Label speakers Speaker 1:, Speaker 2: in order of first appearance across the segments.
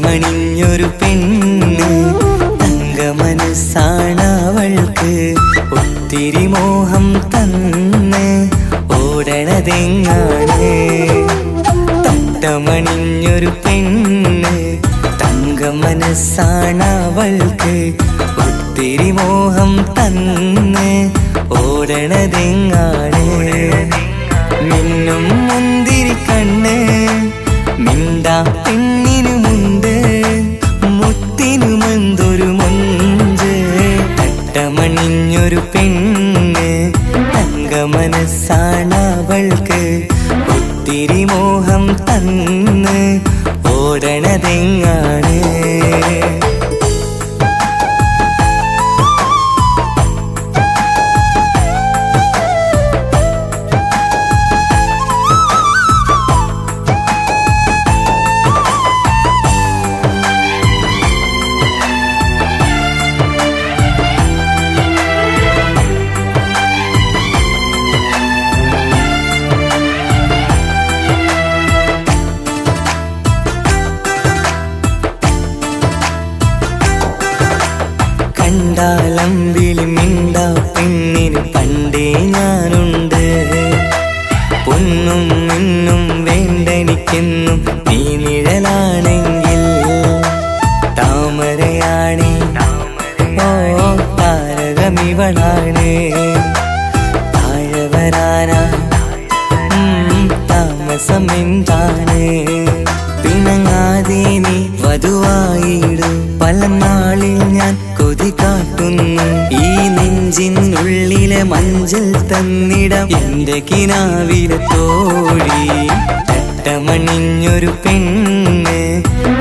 Speaker 1: മണിഞ്ഞൊരു പെണ്ണ് തങ്കമനസ്സാണവൾക്ക് ഒത്തിരി മോഹം തന്ന് ഓടണതെങ്ങാണ്. തട്ടമണിഞ്ഞൊരു പെണ്ണ് തങ്കമനസ്സാണവൾക്ക് ഒത്തിരി മോഹം തന്ന് ഓടണതെങ്ങാണ്. മിന്നും മുന്തിരി കണ്ണ് മിണ്ടാ പെണ്ണിനു മുണ്ട് മുത്തിനുമെന്തൊരു മൊഞ്ച്. തട്ടമണിഞ്ഞൊരു പെണ്ണ് തങ്കമനസ്സാണവൾക്ക് ഒത്തിരി മോഹം തന്ന് ഓടണതെങ്ങാണ്. കണ്ടാലമ്പിളി മിണ്ടാ പെണ്ണിന് പണ്ടേ ഞാനുണ്ട്. പൊന്നും മിന്നും വേണ്ടെനിക്കെന്നും നീ നിഴലാണെങ്കിൽ താമരയാണേ ഓ താരകമിവളാണ്. താഴെ വരാനാ താമസം എന്താണ്? പിണങ്ങാതെ നീ വധുവായിടും പല നാളിൽ ഞാൻ കൊതി കാട്ടുന്നു. ഈ നെഞ്ചിനുള്ളിലെ മഞ്ചൽ തന്നിടം എന്റെ കിനാവിലെ തോഴി. തട്ടമണിഞ്ഞൊരു പെണ്ണ്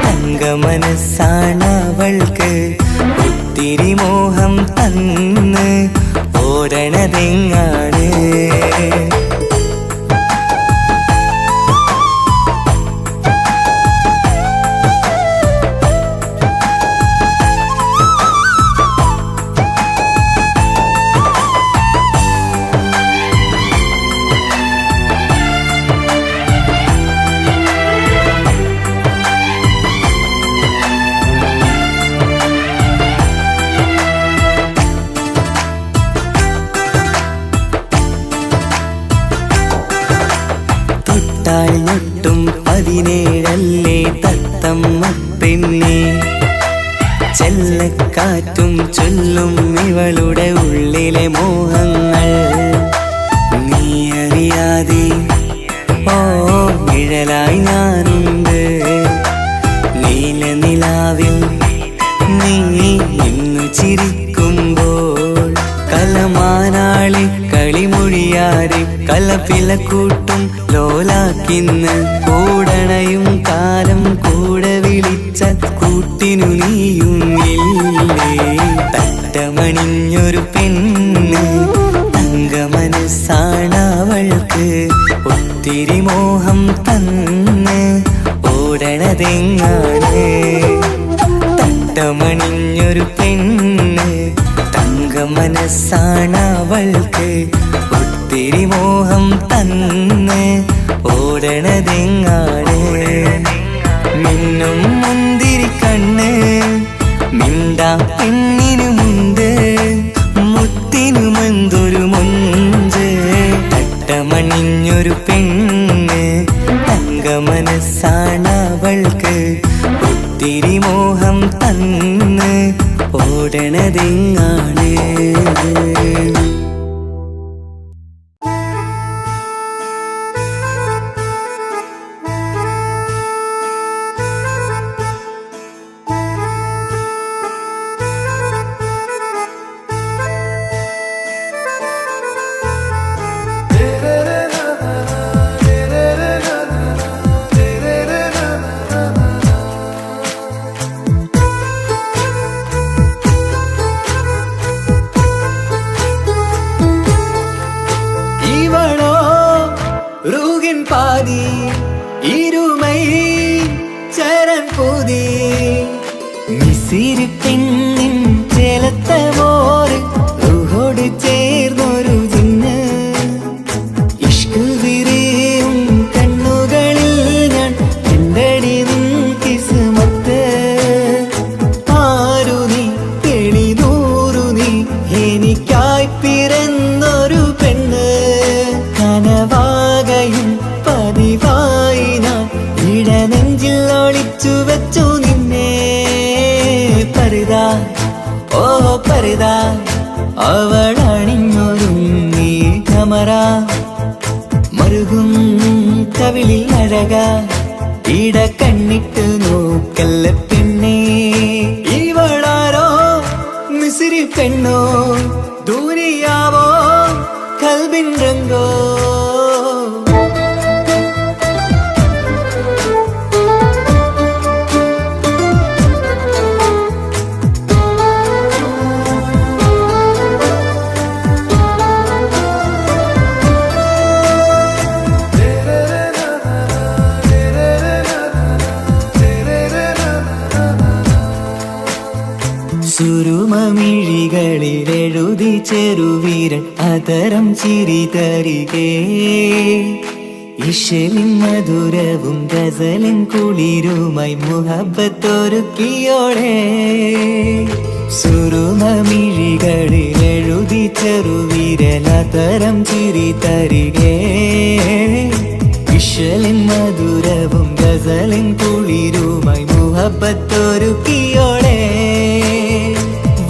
Speaker 1: തങ്കമനസ്സാണവൾക്ക് ഒത്തിരി മോഹം തന്ന് ഓടണതെങ്ങാണ്. ൊട്ടും 17 തത്തമ്മ പെണ്ണെ. ചെല്ലക്കാറ്റും ചൊല്ലും ഇവളുടെ ഉള്ളിലെ മോഹങ്ങൾ. നീ അറിയാതെ ഓ നിഴലായി ഞാനുണ്ട്. നീല നിലാവിൽ നീ ഇന്നു ചിരിക്കുമ്പോൾ കലമാനാളി കളിമൊഴിയാതെ കലപിലക്കൂട്ടും ലോലാക്കിന്ന് കൂടണയും കാലം കൂടെ വിളിച്ച കൂട്ടിനു നീയുമില്ലേ. തട്ടമണിഞ്ഞൊരു പെണ്ണ് തങ്കമനസ്സാണവൾക്ക് ഒത്തിരി മോഹം തന്ന് ഓടണതെങ്ങാണ്. തട്ടമണിഞ്ഞൊരു പെണ്ണ് തങ്കമനസ്സാണവൾക്ക് ഒത്തിരി മോഹം തന്ന് ഓടണതെങ്ങാണ്. മിന്നും മുന്തിരി കണ്ണ് മിണ്ടാ പെണ്ണിനു മുണ്ട് മുത്തിനുമെന്തൊരു മൊഞ്ച്. തട്ടമണിഞ്ഞൊരു പെണ്ണ് തങ്കമനസ്സാണവൾക്ക് ഒത്തിരി മോഹം തന്ന് ഓടണതെങ്ങാണ്. മിസിരി പെണ്ണിൻ ചേലത്തെ മോര് റൂഹോട് ചേർന്നൊരു ജിന്ന് ഇഷ്ക് വിരിയും കണ്ണുകളിൽ ഞാൻ കണ്ടടി നിൻ കിസ്മത്ത് ആരു നീ തെളിനൂറു നീ എനിക്കായി പിറന്നൊരു പെണ്ണ് കനവാകയും പതിവായി ഞാൻ ഇടനെഞ്ചിൽ ഒളിച്ചു വെച്ചു നിന്നെ പരിതാ ഓ പരിതാ അവളണിഞ്ഞൊരുങ്ങി കമറ മറുകും കവിളിൽ അഴക ഇട കണ്ണിട്ട് നോക്കല്ല പെണ്ണേ ഇവളാരോ മിസിരി പെണ്ണോ ദൂരിയാവോ കൽബിൻ രംഗോ സുരുമമിഴികളിലെഴുതി ചെറുവീരൻ അതരം ചിരി തരികേ ഇശലിൻ മധുരവും ഗസലിൻ കുളിരുമായി മുഹബത്തൊരുക്കിയോടെ സുരുമമിഴികളിലെഴുതി ചെറുവീരൻ അതരം ചിരി തരികേ ഇശലിൻ മധുരവും ഗസലിൻ കുളിരുമായി മുഹബത്തൊരുക്കിയോടെ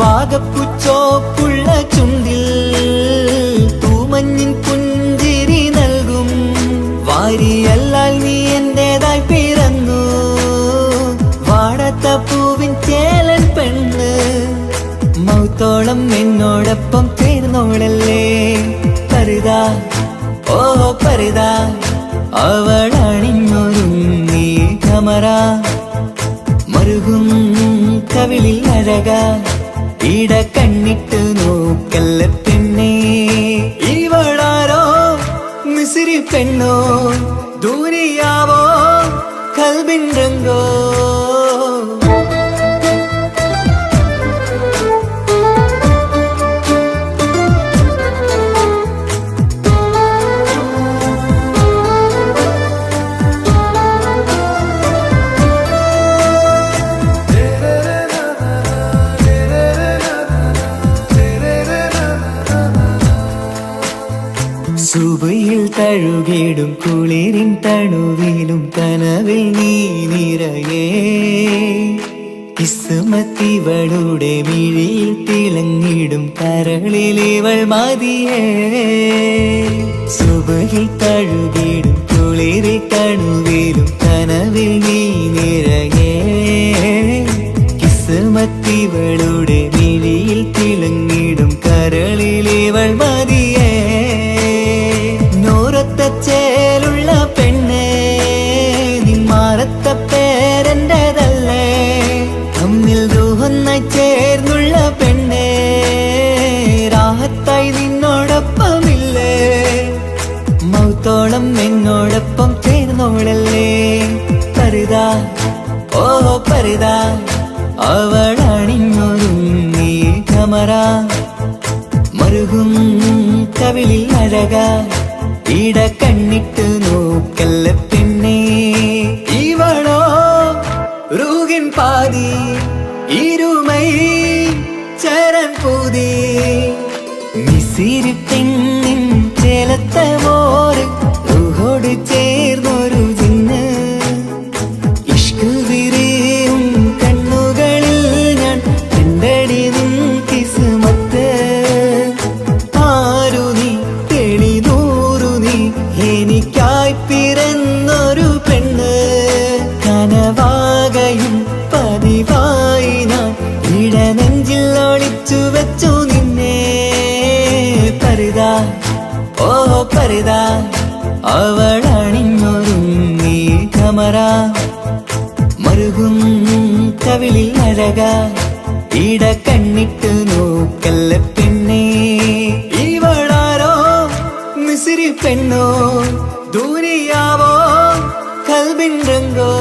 Speaker 1: വാഗപ്പുച്ചോപ്പുള്ള ചുണ്ടിൽ തൂമഞ്ഞിൻ പുഞ്ചിരി നൽകും വാരിയല്ലാൽ നീ എന്റേതായി പിറന്നു വാടത്ത പൂവിൻ ചേലൻ പെണ്ണ് മൗത്തോളം എന്നോടൊപ്പം ചേർന്നോളല്ലേ പരിതാ ഓ പരിതാ അവളണിഞ്ഞൊരുങ്ങി കമറ മറുകും കവിളിൽ അഴക ഇട കണ്ണിട്ട് നോക്കല്ല പെണ്ണേ ഇവളാരോ മിസിരി പെണ്ണോ ദൂരിയാവോ കൽബിൻ രംഗോ സുബയിൽ തഴുകിടും കുളിരിൻ തണുവിലും കനവിൽ നീ നിറയേ കിസ്മത്തിവളുടെ മിഴിയിൽ തിളങ്ങിടും കരളിലിവൾ മതിയേ സുബയിൽ തഴുകിടും കുളിരിൻ തണുവിലും കനവിൽ നീ നിറയേ കിസ്മത്തിവളുടെ മിഴിയിൽ തിളങ്ങിടും കരളിലിവൾ മതിയേ ചേലുള്ള പെണ്ണേ നിന്മാറത്ത പേരെന്റേതല്ലേ തമ്മിൽ ദൂഹൊന്നായി ചേർന്നുള്ള പെണ്ണേ രാഹത്തായി നിന്നോടൊപ്പമില്ലേ മൗത്തോളം എന്നോടൊപ്പം ചേർന്നോളല്ലേ പരിതാ ഓ പരിതാ അവളണിഞ്ഞൊരുങ്ങി കമറ മറുകും കവിളിൽ അഴക ഇട കണ്ണിട്ട് നോക്കല്ല പെണ്ണേ ഇവളോ റൂഹിൻ പാതി ഇരുമൈ ചരൻ പൂതി മിസിരി പെണ്ണിൻ ചേലത്തെ മോര് റൂഹോട് ചേർന്നൊരു ജിന്ന് ഇഷ്ക് വിരിയും കണ്ണുകളിൽ ഞാൻ കണ്ടടി നിൻ കിസ്മത്ത് ആരു നീ തെളിനൂറു നീ എനിക്കായി പിറന്നൊരു പെണ്ണ് കനവാകയും പതിവായി ഞാൻ ഇടനെഞ്ചിൽ ഒളിച്ചു വെച്ചു നിന്നെ പരിതാ ഓ പരിതാ അവളണിഞ്ഞൊരുങ്ങി കമറ മറുകും കവിളിൽ അഴക ഇട കണ്ണിട്ട് നോക്കല്ല പെണ്ണേ ഇവളാരോ മിസിരി പെണ്ണോ ദൂരിയാവോ കൽബിൻ രംഗോ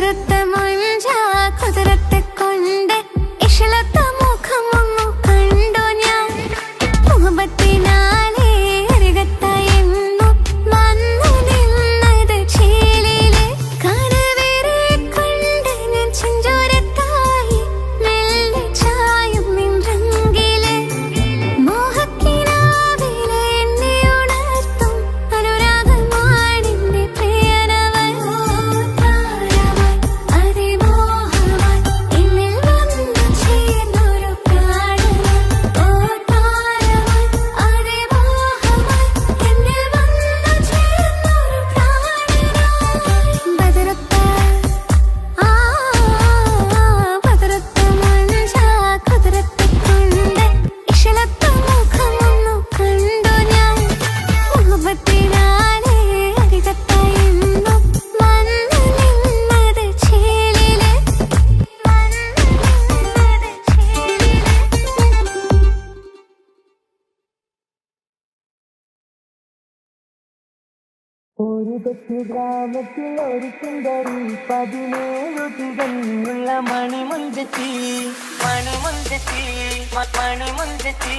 Speaker 2: കുതിരത്ത മുഞ്ച കുതിരത്തെ കൊണ്ട് ഇഷളത്ത മുഖമൊന്നു കണ്ടു ഞാൻ മുഹബത്തിനാലേ അരികത്തായെന്നു വന്നു നിന്നത് ചേലിലെ കനവേറെ കൊണ്ട് ഞാൻ ചെഞ്ചോരത്തായി മെല്ലെ ചായും നിன்றങ്കിലെ മോഹക്കിനാവിലെ എന്നെ ഉണർത്തും അനുരാഗമാണിന്റെ പ്രിയനവൻ താരമായി അതിമോഹമായി എന്നിൽ വന്നു ചേർന്നൊരു പ്രാണനായി ഓ താരമായി അതിമോഹമായി എന്നിൽ വന്നു ചേർന്നൊരു പ്രാണനായി ബദറത്ത ബദറത്ത മുഞ്ച കുതിരത്തെ കൊണ്ട് ഇഷളത്ത മുഖമൊന്നു കണ്ടു ഞാൻ മുഹബത്തിനാലേ അരികത്തായെന്നു വന്നു നിന്നത് ചേലിലെ
Speaker 1: ഒരു കൊച്ചു ഗ്രാമത്തിൽ ഒരു സുന്ദരി 17 തികഞ്ഞുള്ള മണിമുഞ്ചത്തി മണിമുഞ്ചത്തി മണിമുഞ്ചത്തി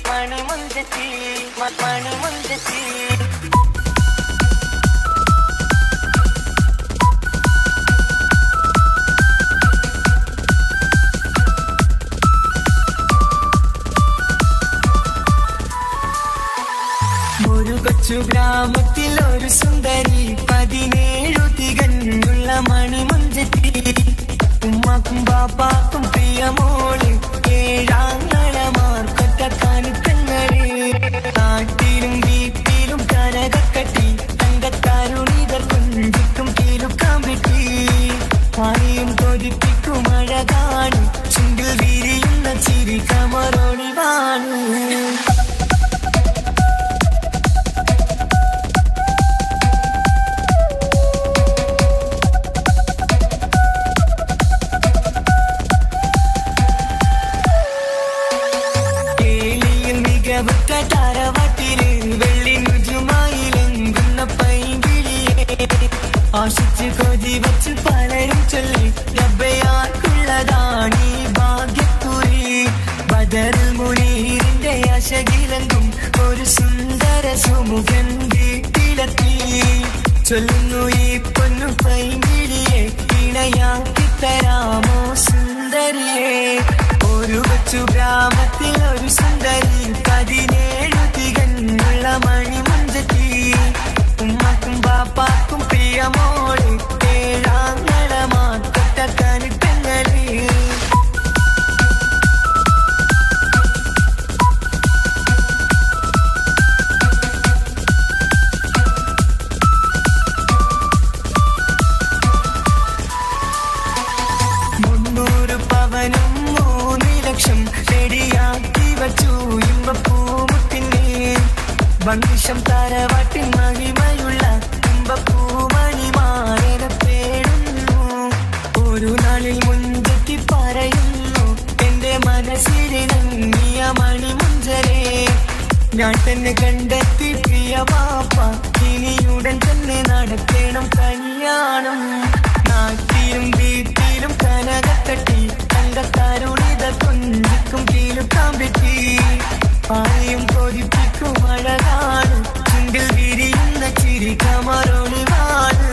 Speaker 1: മണിമുഞ്ചത്തി മണിമുഞ്ചത്തി ഒരു കൊച്ചു ഗ്രാമത്തിൽ ഒരു സുന്ദരി 17 തികഞ്ഞുള്ള മണിമുഞ്ചത്തി ഉമ്മാക്കും ബാപ്പാക്കും പ്രിയമോള് ഏഴാങ്ങളമാർക്കൊറ്റ കാണിക്കങ്ങള് നാട്ടിലും വീട്ടിലും കനകക്കട്ടി തങ്കക്കാരുണിതർ കുഞ്ചിക്കും കീലുക്കാൻ പറ്റി ആരെയും കൊതിപ്പിക്കും അഴകാണ് ചുണ്ടിൽ വിരിയുന്ന ചിരി കമറൊളിവാണ് താരവാട്ടില് വെള്ളി നുജുമായിലെങ്കുന്ന പൈങ്കിളിയെ ആശിച്ച് കൊതി വച്ച് പലരും ചൊല്ലി റബ്ബയാർക്കുള്ളതാണീ ഭാഗ്യക്കുറി ബദറുൽ മുനീറിന്റെ അശകിലങ്കും ഒരു സുന്ദര സുമുഖൻ വീട്ടിലെത്തി ചൊല്ലുന്നു ഈ പൊന്നു പൈങ്കിളിയെ ഇണയാക്കി തരാമോ സുന്ദരിയെ ഒരു കൊച്ചു ഗ്രാമത്തിൽ ഒരു സുന്ദരി 17 തികഞ്ഞുള്ള മണിമുഞ്ചത്തി ഉമ്മാക്കും ബാപ്പാക്കും പ്രിയമോള് ഏഴാങ്ങളമാർക്കൊറ്റ കണിക്കങ്ങള് പവനും 3 ലക്ഷം ശരിയാക്കി വച്ചു ഇമ്പപ്പൂമുട്ടിനെ ഭംഗിഷം താരവാട്ടിൻ മഹിമയുള്ള ഇമ്പപ്പൂമണിമാരെ പേടുന്നു ഒരു നാളിൽ മുഞ്ചത്തി പറയുന്നു എന്റെ മനസ്സിലിണങ്ങിയ മണിമുഞ്ചരെ ഞാൻ തന്നെ കണ്ടെത്തി പ്രിയ പാപ്പ ഇനിയുടൻ തന്നെ നടക്കണം കല്യാണം നാട്ടിലും വീട്ടിലും കനകത്തട്ടി തങ്കക്കാരുണിത കൊഞ്ചിക്കും കീലുക്കാൻ പറ്റി ആരെയും കൊതിപ്പിക്കും അഴകാണ് ചുണ്ടിൽ വിരിയുന്ന ചിരി കമറൊളിവാണ്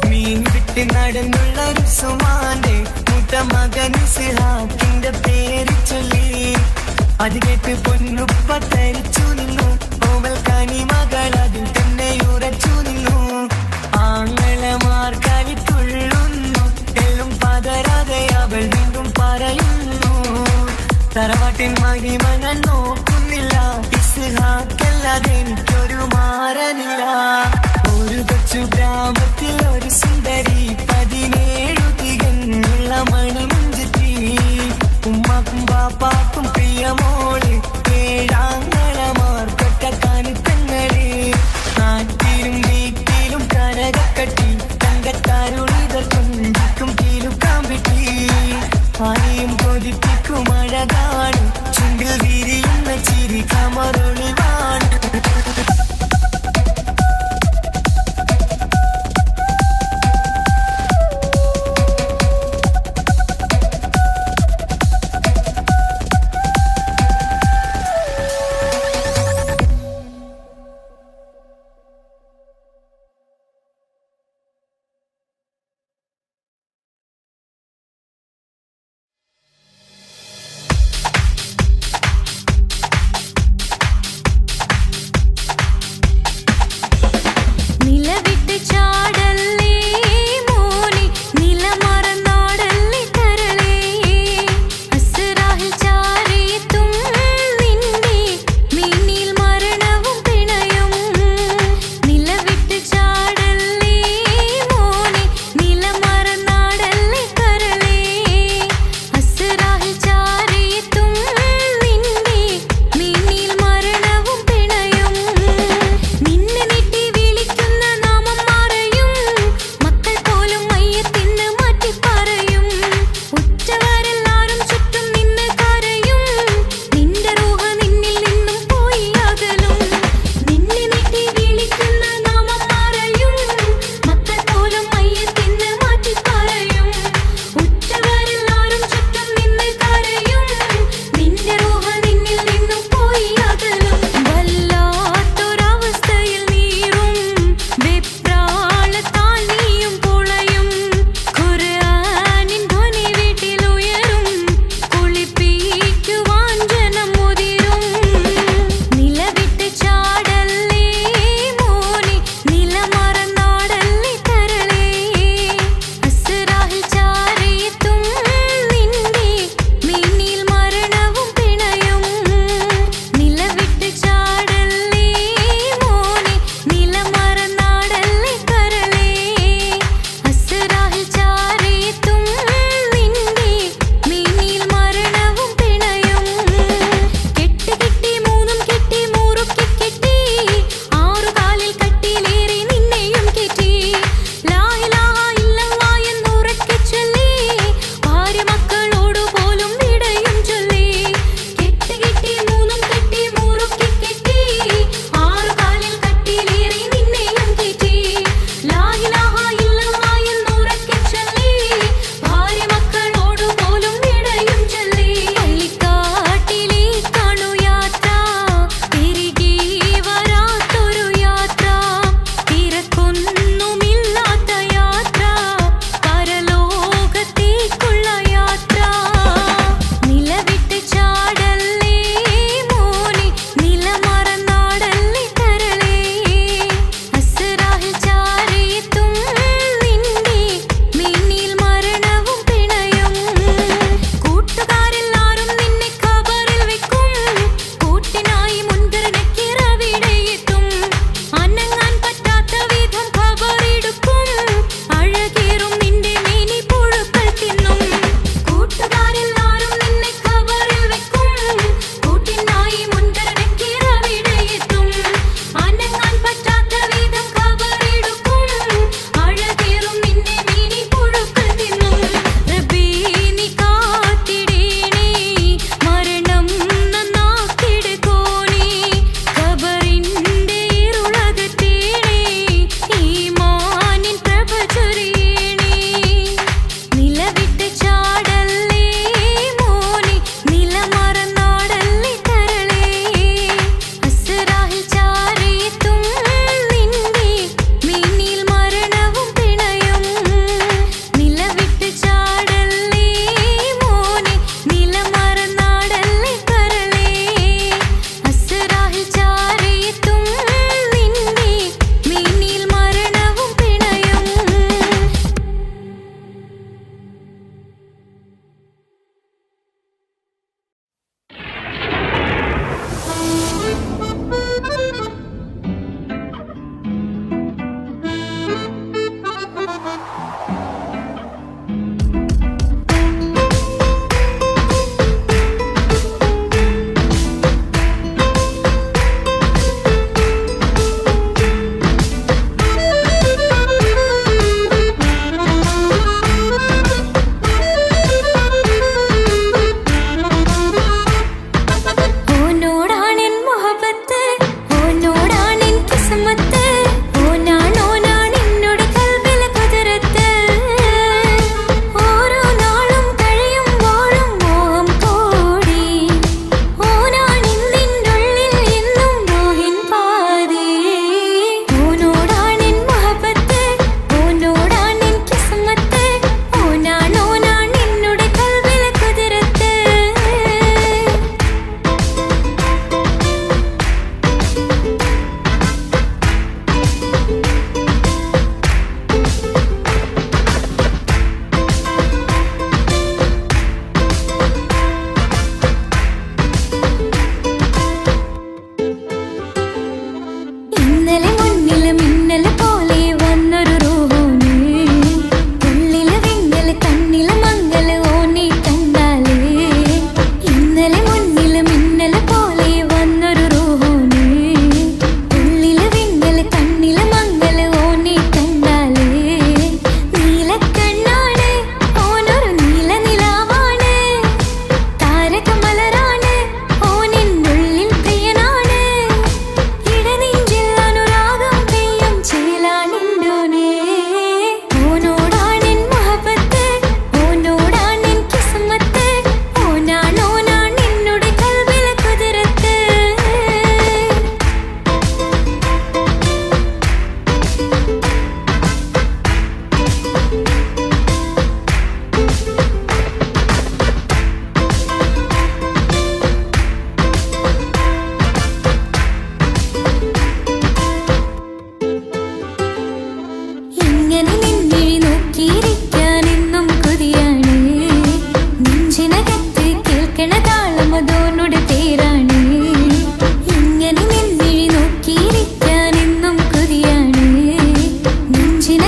Speaker 1: മീൻ വിട്ട് നടന്നുള്ള സുമാന്റെ മുട്ട മകൻ സിഹാക്കിന്റെ പേര് ചൊല്ലി അത് കേട്ട് പൊന്നുപ്പ തരിച്ചു നിന്നു ഓവൽ കനി മകൾ അതിൽ തന്നെ ഉറച്ചു നിന്നു ആങ്ങളമാർ കളിത്തുള്ളുന്നു എല്ലും പതരാതെ അവൾ വീണ്ടും പറയുന്നു തറവാട്ടിൻ മഹിമ ഞാൻ നോക്കുന്നില്ല ഇസ്ഹാക്കല്ലാതെ എനിക്കൊരു മാറനില്ല ഒരു കൊച്ചു ഗ്രാമത്തിൽ ഒരു സുന്ദരി 17 തികഞ്ഞുള്ള മണിമുഞ്ചത്തി ഉമ്മാക്കും ബാപ്പാക്കും പ്രിയമോള് ഏഴാങ്ങളമാർക്കൊറ്റ കാണിക്കങ്ങള് നാട്ടിലും വീട്ടിലും കനകക്കട്ടി തങ്കക്കാരുണിതർ കൊഞ്ചിക്കും കീലുക്കാൻ കമറൊളിവാണ്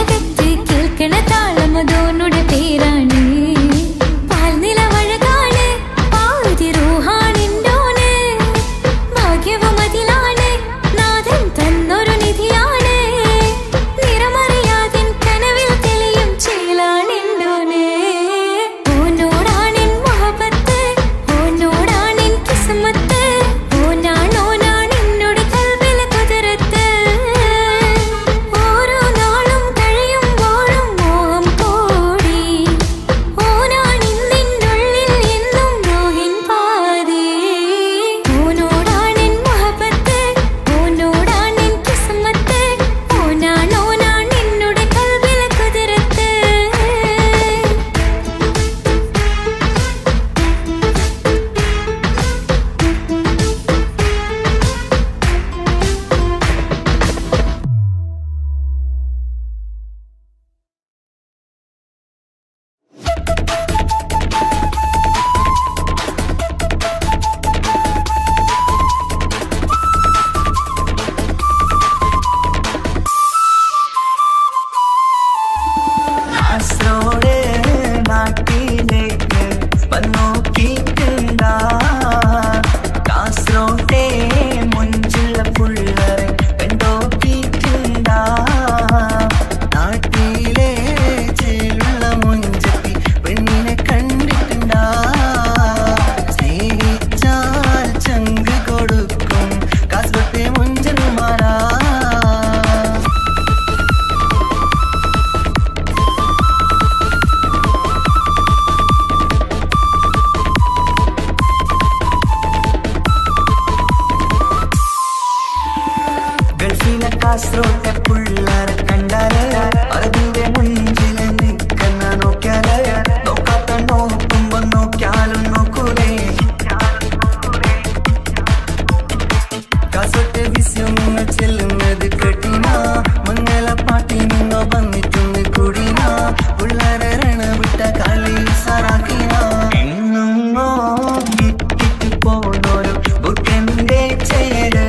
Speaker 2: ഉലകത്ത് കേൾക്കണ താളമതോനുടെ പേരാണ് പാൽനിലവഴകാണ് പാതി റൂഹാണിൻ്റോന് ഭാഗ്യവും അതിലാണ് നാഥൻ തന്നൊരു നിധിയാണ് നിറമറിയാതിൻ കനവിൽ തെളിയും ചേലാണിൻ്റോന് ഓനോടാണിൻ മുഹബത്ത് ഓനോടാണിൻ കിസ്മത്ത് ഓനാണെന്നോട് കൽബിലെ കുതിരത്ത് ഓരോ നാളും കഴിയുമ്പോഴും മോഹം കൂടി ഓനാണിന്നുള്ളിൽ എന്നും മോഹിൻ പാതി ഓനോടാണിൻ മുഹബത്ത് ഓനോടാണിൻ കിസ്മത്ത് ഓനാണെന്നോട് കൽബിലെ കുതിരത്ത്
Speaker 1: കാസർഗോഡ് നാട്ടിലേക്ക് വന്നോക്കിയിട്ടുണ്ടാ കാസർഗോട്ടെ മുഞ്ചുള്ള പുള്ളറെ കണ്ടോക്കിയിട്ടുണ്ടാ നാട്ടിലെ ചേലുള്ള മുഞ്ചത്തി പെണ്ണിനെ കണ്ടിട്ടുണ്ടാ സ്നേഹിച്ചാൽ ചങ്ക് കൊടുക്കും കാസർഗോട്ടെ മുഞ്ചന്മാരാ ഗൾഫിലെ കാസർഗോട്ടെ പുള്ളാരെ കണ്ടാല് അതിന്റെ മുഞ്ചില് നിൽക്കുന്ന നോക്കിയാല് നോക്കാത്ത നോക്കുമ്പോ നോക്കിയാലും നോക്കൂലേ കാസർഗോട്ടെ വിസ്യങ്ങൾ ചെല്ലുന്നത് കെട്ടിന മംഗള പാട്ടിൽ നിന്നോ വന്നിട്ടുണ്ട് കുടിന പുള്ളാരെ രണവിട്ട കളി സാറാക്കിന എന്നും ഇട്ടിട്ട് പോണോരോ ബുക്കന്റെ ചേര്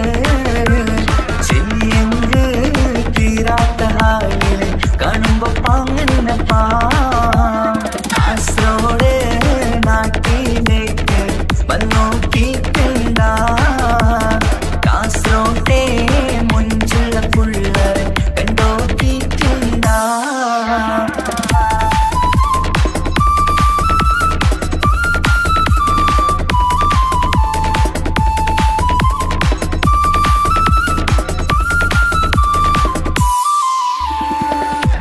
Speaker 1: ചെല്ലിയെങ്ക് തീരാത്ത ഹാലില് കാണുമ്പോ പാങ്ങനപ്പാ കാസർഗോഡ് നാട്ടിലേക്ക് വന്നോക്കിയിട്ടുണ്ടാ കാസർഗോട്ടെ മുഞ്ചുള്ള പുള്ളറെ കണ്ടോക്കിയിട്ടുണ്ടാ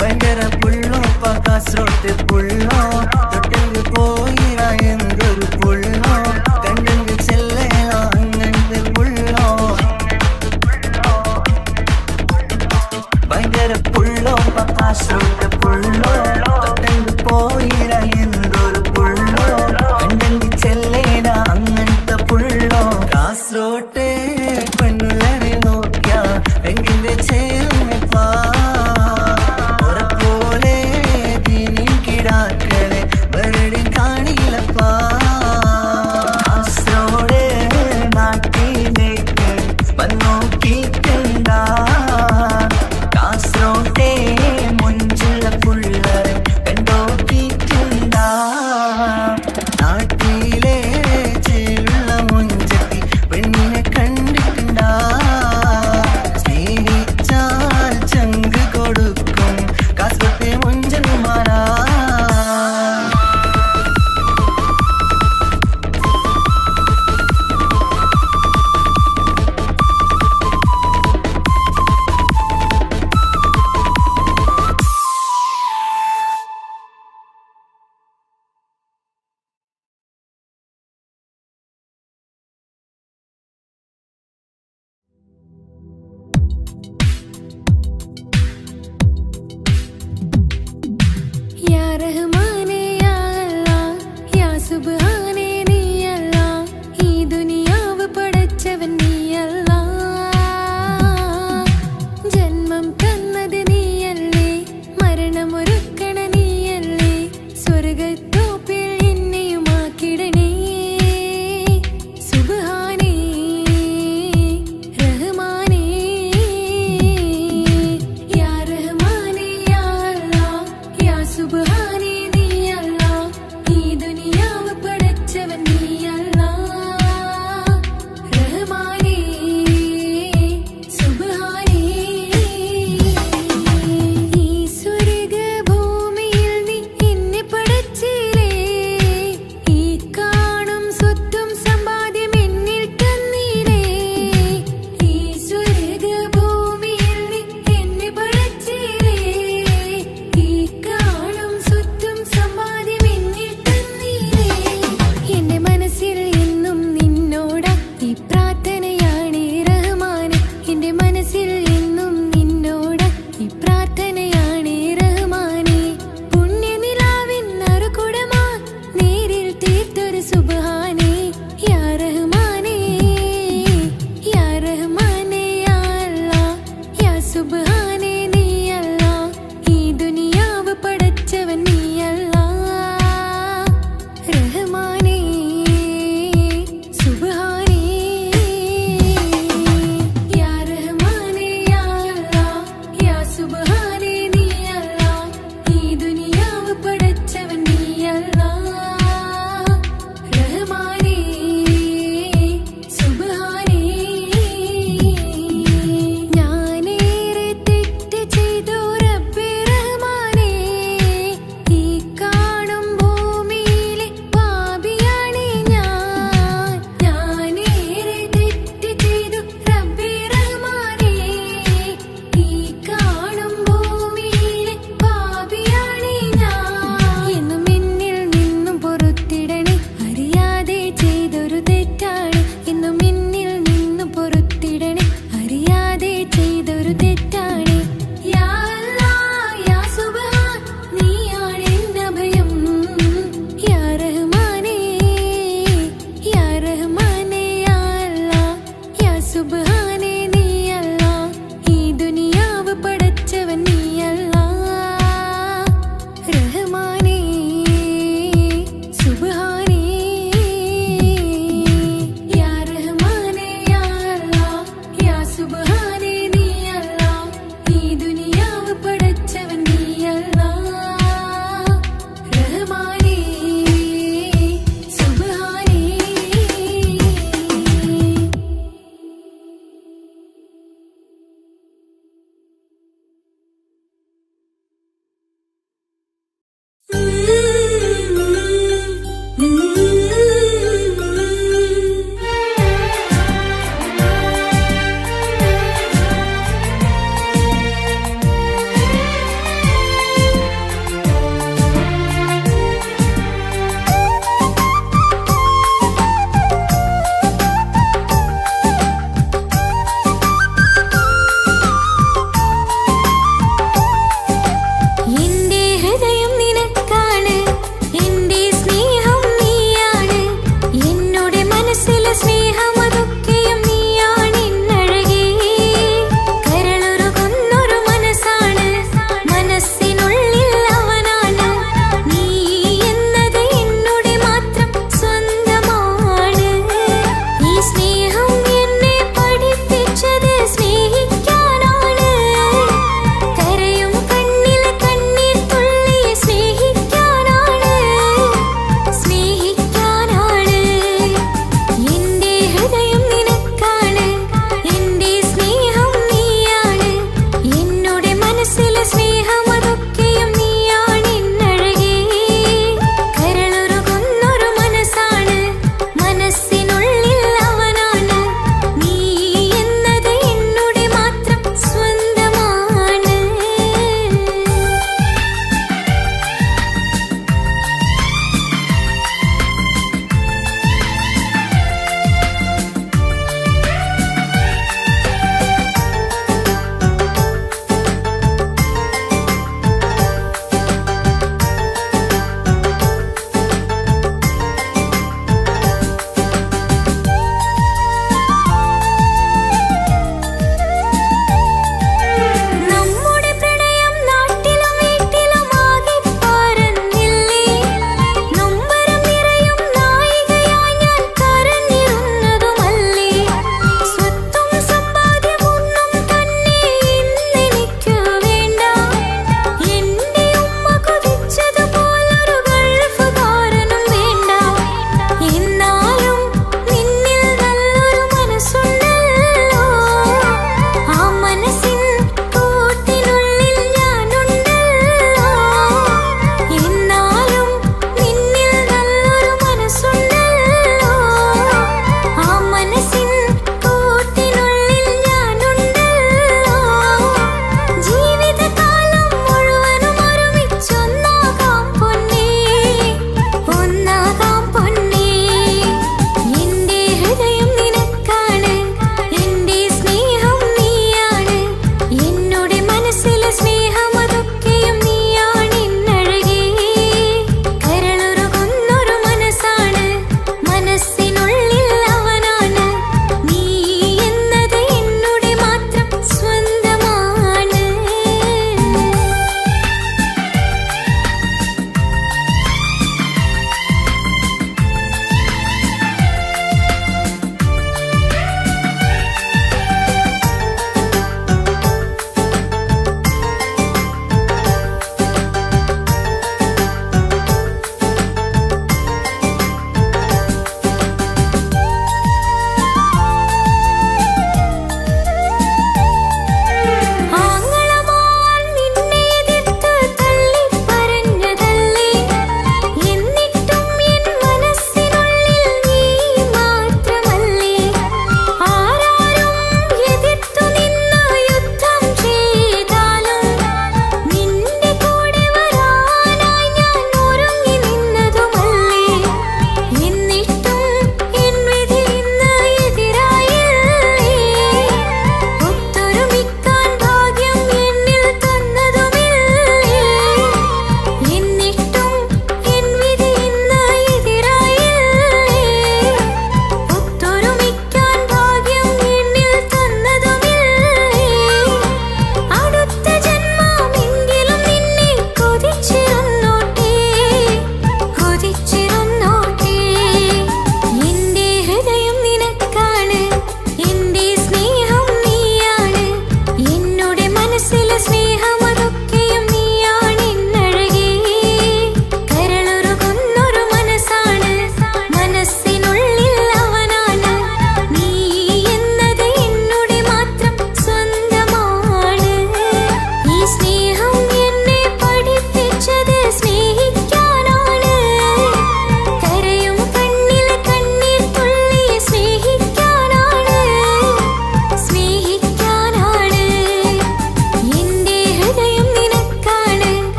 Speaker 1: ഭയങ്കര പുള്ളോ കാസർഗോട്ടെ പുള്ളോ തൊട്ടെങ്കിൽ പോയിര എന്തൊരു പുള്ളോ കണ്ടെങ്കിൽ ചെല്ലലോ അങ്ങനത്തെ പുള്ളോ ഭയങ്കര പുള്ളോ കാസർഗോട്ടെ പുള്ളോ തൊട്ടെങ്കിൽ പോയിര എന്തൊരു പുള്ളോ കണ്ടെങ്കിൽ ചെല്ലല അങ്ങനത്തെ പുള്ളോ കാസർഗോട്ടെ പെണ്ണുള്ളരെ നോക്കിയ എങ്കിന്റെ ചേർന്നിപ്പാ പോലെ ദീനിൻ കിടാക്കളെ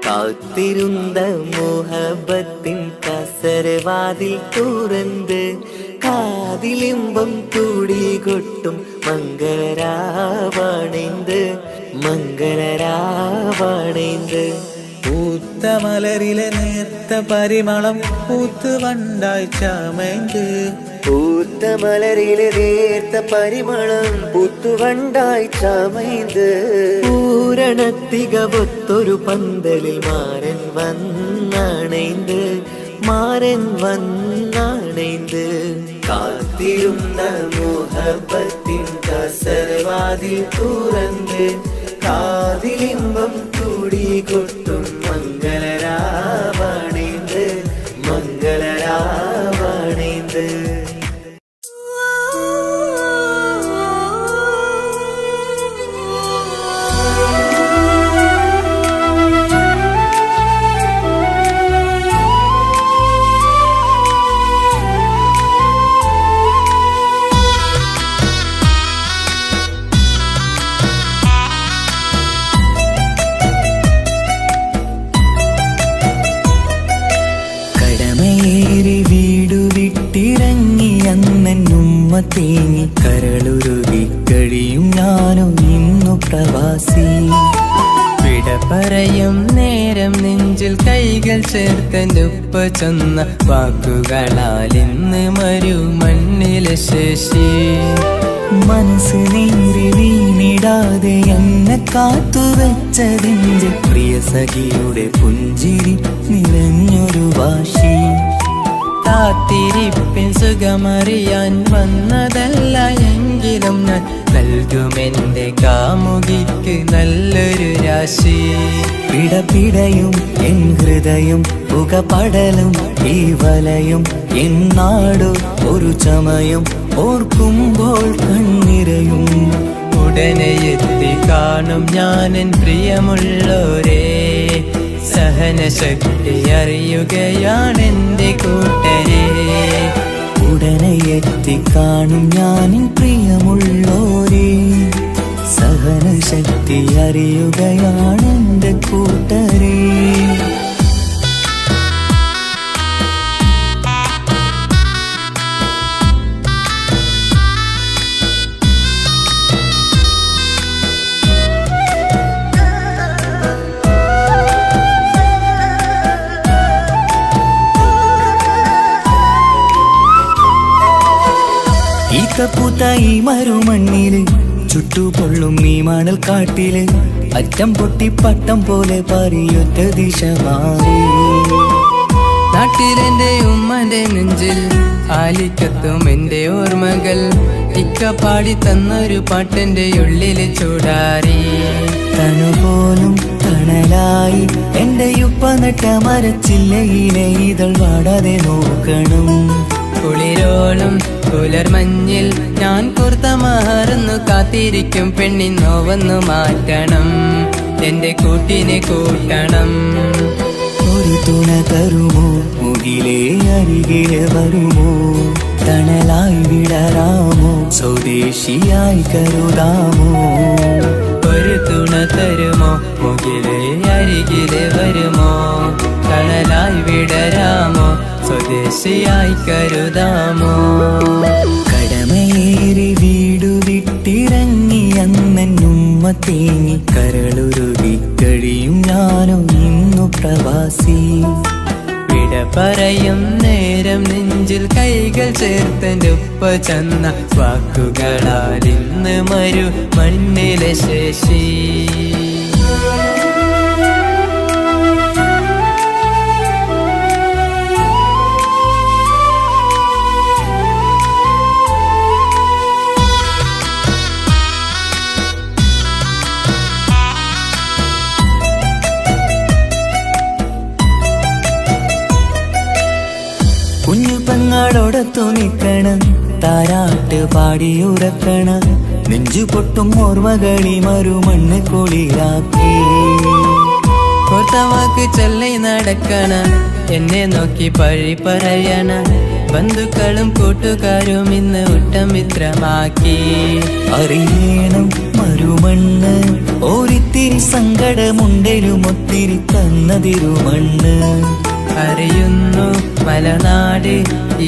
Speaker 1: കാത്തിരുന്ന മോഹബത്തിൻ കസരവാതിൽ തുറന്ന് കാതിലിമ്പം കൂടി കൊട്ടും മംഗളരാവണൈന്ത് മംഗളരാവണൈന്ത്.
Speaker 3: പൂത്ത മലരിലെ നേർത്ത പരിമളം പൂത്ത് വണ്ടായി ചമൈന്ത്.
Speaker 1: പൂത്ത മലരിലെ നേർത്ത പരിമളം പൂത്തുവണ്ടായി ചമൈന്ത്. പൂരണത്തികവൊത്തൊരു പന്തലിൽ മാരൻ വന്നണൈന്ത് മാരൻ വന്നണൈന്ത്. കാത്തിരുന്ന മോഹബത്തിൻ കസരവാതിൽ തുറന്ന് കാതിലിമ്പം കൂടി കൊട്ടും മംഗളരാവണൈന്ത് മംഗളരാവണൈന്ത്. തേങ്ങി കരളുരുകി കഴിയും ഞാനും ഇന്നു പ്രവാസി.
Speaker 4: വിട പറയും നേരം നെഞ്ചിൽ കൈകൾ ചേർത്തെന്നുപ്പ ചെന്ന വാക്കുകളാൽ ഇന്ന് മരു മണ്ണിലെ ശേഷി.
Speaker 1: മനസ്സ് നീറി വീണിടാതെ എന്നെ കാത്തുവെച്ചതിൻ്റെ പ്രിയ സഖിയുടെ പുഞ്ചിരി നിറഞ്ഞൊരു വാശി.
Speaker 4: കാത്തിരിപ്പിൻ സുഖമറിയാൻ വന്നതല്ല എങ്കിലും ഞാൻ നൽകുമെന്റെ കാമുകിക്ക് നല്ലൊരു രാശി.
Speaker 1: പിടപിടയും എൻ ഹൃദയം പുകപടലും ഈ വലയും എന്നാടു ഒരു ചമയം ഓർക്കുമ്പോൾ കണ്ണിരയും.
Speaker 4: ഉടനെ എത്തി കാണും ഞാനെൻ പ്രിയമുള്ളോരേ. സഹനശക്തി അറിയുകയാണെന്റെ കൂട്ടരെ.
Speaker 1: ഉടനെ എത്തിക്കാണും ഞാനിൻ പ്രിയമുള്ളോരേ. സഹനശക്തി അറിയുകയാണെന്റെ കൂട്ടരെ. പൂത്ത ഈ മരുമണ്ണില് ചുട്ടുപൊള്ളും ഈ മണൽ കാട്ടില് അറ്റം പൊട്ടി പട്ടം പോലെ പറയൊറ്റ ദിശ മാറി.
Speaker 4: നാട്ടിലെന്റെ ഉമ്മന്റെ നെഞ്ചിൽ ആലിക്കത്തും എന്റെ ഓർമ്മകൾ. ഇക്ക പാടി തന്നൊരു പാട്ടെന്റെ ഉള്ളില് ചൂടാറി.
Speaker 1: തണുപോലും തണലായി എന്റെ ഉപ്പ നട്ട മരച്ചില്ലയിലെ ഇതൾ വാടാതെ നോക്കണം.
Speaker 4: കുളിരോളം പുലർമഞ്ഞിൽ ഞാൻ കുർത്ത മാറുന്നു കാത്തിരിക്കും പെണ്ണിൻ നോവന്നു മാറ്റണം. എന്റെ കൂട്ടിനെ കൂട്ടണം.
Speaker 1: ഒരു തുണ തരുമോ മുകിലേ അരികിലെ വരുമോ. തണലായി വിടരാമോ സ്വദേശിയായി കരുതാമോ.
Speaker 4: ഒരു തുണ തരുമോ മുകിലേ അരികിലെ വരുമോ. തണലായി വിടരാമോ സ്വദേശിയായി കരുതാമോ.
Speaker 1: കടമയേറി വീടു വിട്ടിറങ്ങി അന്നുമ്മ തേങ്ങി കരളുരുകി കഴിയും ഞാനും ഇന്നു പ്രവാസി.
Speaker 4: വിട പറയും നേരം നെഞ്ചിൽ കൈകൾ ചേർത്തെൻ്റൊപ്പ ചെന്ന വാക്കുകളാൽ ഇന്ന് മരു മണ്ണിലെ ശേഷി.
Speaker 1: കുഞ്ഞു പെങ്ങളോടൊത്തു നിൽക്കണം താരാട്ട് പാടിയുറക്കണം. നെഞ്ചു പൊട്ടും ഓർമ്മകളി മരുമണ്ണ് കുളിരാക്കി.
Speaker 4: കോർത്തവാക്ക് ചൊല്ലി നടക്കണ എന്നെ നോക്കി പഴി പറയണ. ബന്ധുക്കളും കൂട്ടുകാരും ഇന്ന് ഉട്ടമിത്രമാക്കി.
Speaker 1: അറിയണം മരുമണ്ണ് ഒരിത്തിരി സങ്കടമുണ്ടേലും ഒത്തിരി തന്നതിരുമണ്ണ്.
Speaker 4: അറിയുന്നു മലനാട്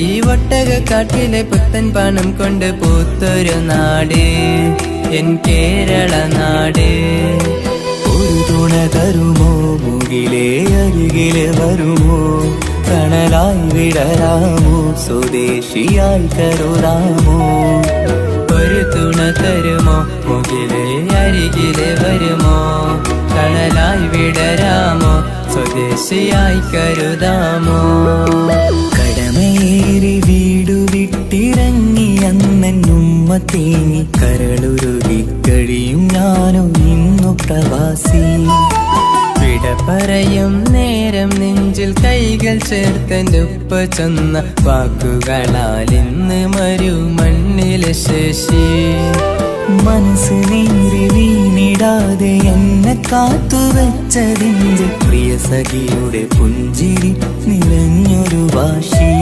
Speaker 4: ഈ ഒട്ടകക്കാട്ടിലെ പുത്തൻ പണം കൊണ്ട് പൂത്തൊരു നാട് എൻ കേരള നാട്.
Speaker 1: ഒരു തുണ തരുമോ, മുകിലേ അരികിലെ വരുമോ, കണലായി വിടരാമോ, സ്വദേശിയായി കരുതാമോ.
Speaker 4: ഒരു തുണ തരുമോ, മുകിലേ അരികിലെ വരുമോ, കണലായി വിടരാമോ, സ്വദേശിയായി കരുതാമോ.
Speaker 1: കടമേറി വീടു വിട്ടിറങ്ങി അന്നുമ്മ തേങ്ങി കരളുരുകി കഴിയും ഞാനും ഇന്നു പ്രവാസി.
Speaker 4: വിട പറയും നേരം നെഞ്ചിൽ കൈകൾ ചേർത്തെൻ്റെ ഉപ്പ ചൊന്ന വാക്കുകളാൽ ഇന്ന് മരുമണ്ണിലെ ശേഷി.
Speaker 1: മനസ്സ് നീറി വീണിടാതെ എന്നെ കാത്തുവെച്ചതിൻ്റെ പ്രിയ സഖിയുടെ പുഞ്ചിരി നിറഞ്ഞൊരു വാശി.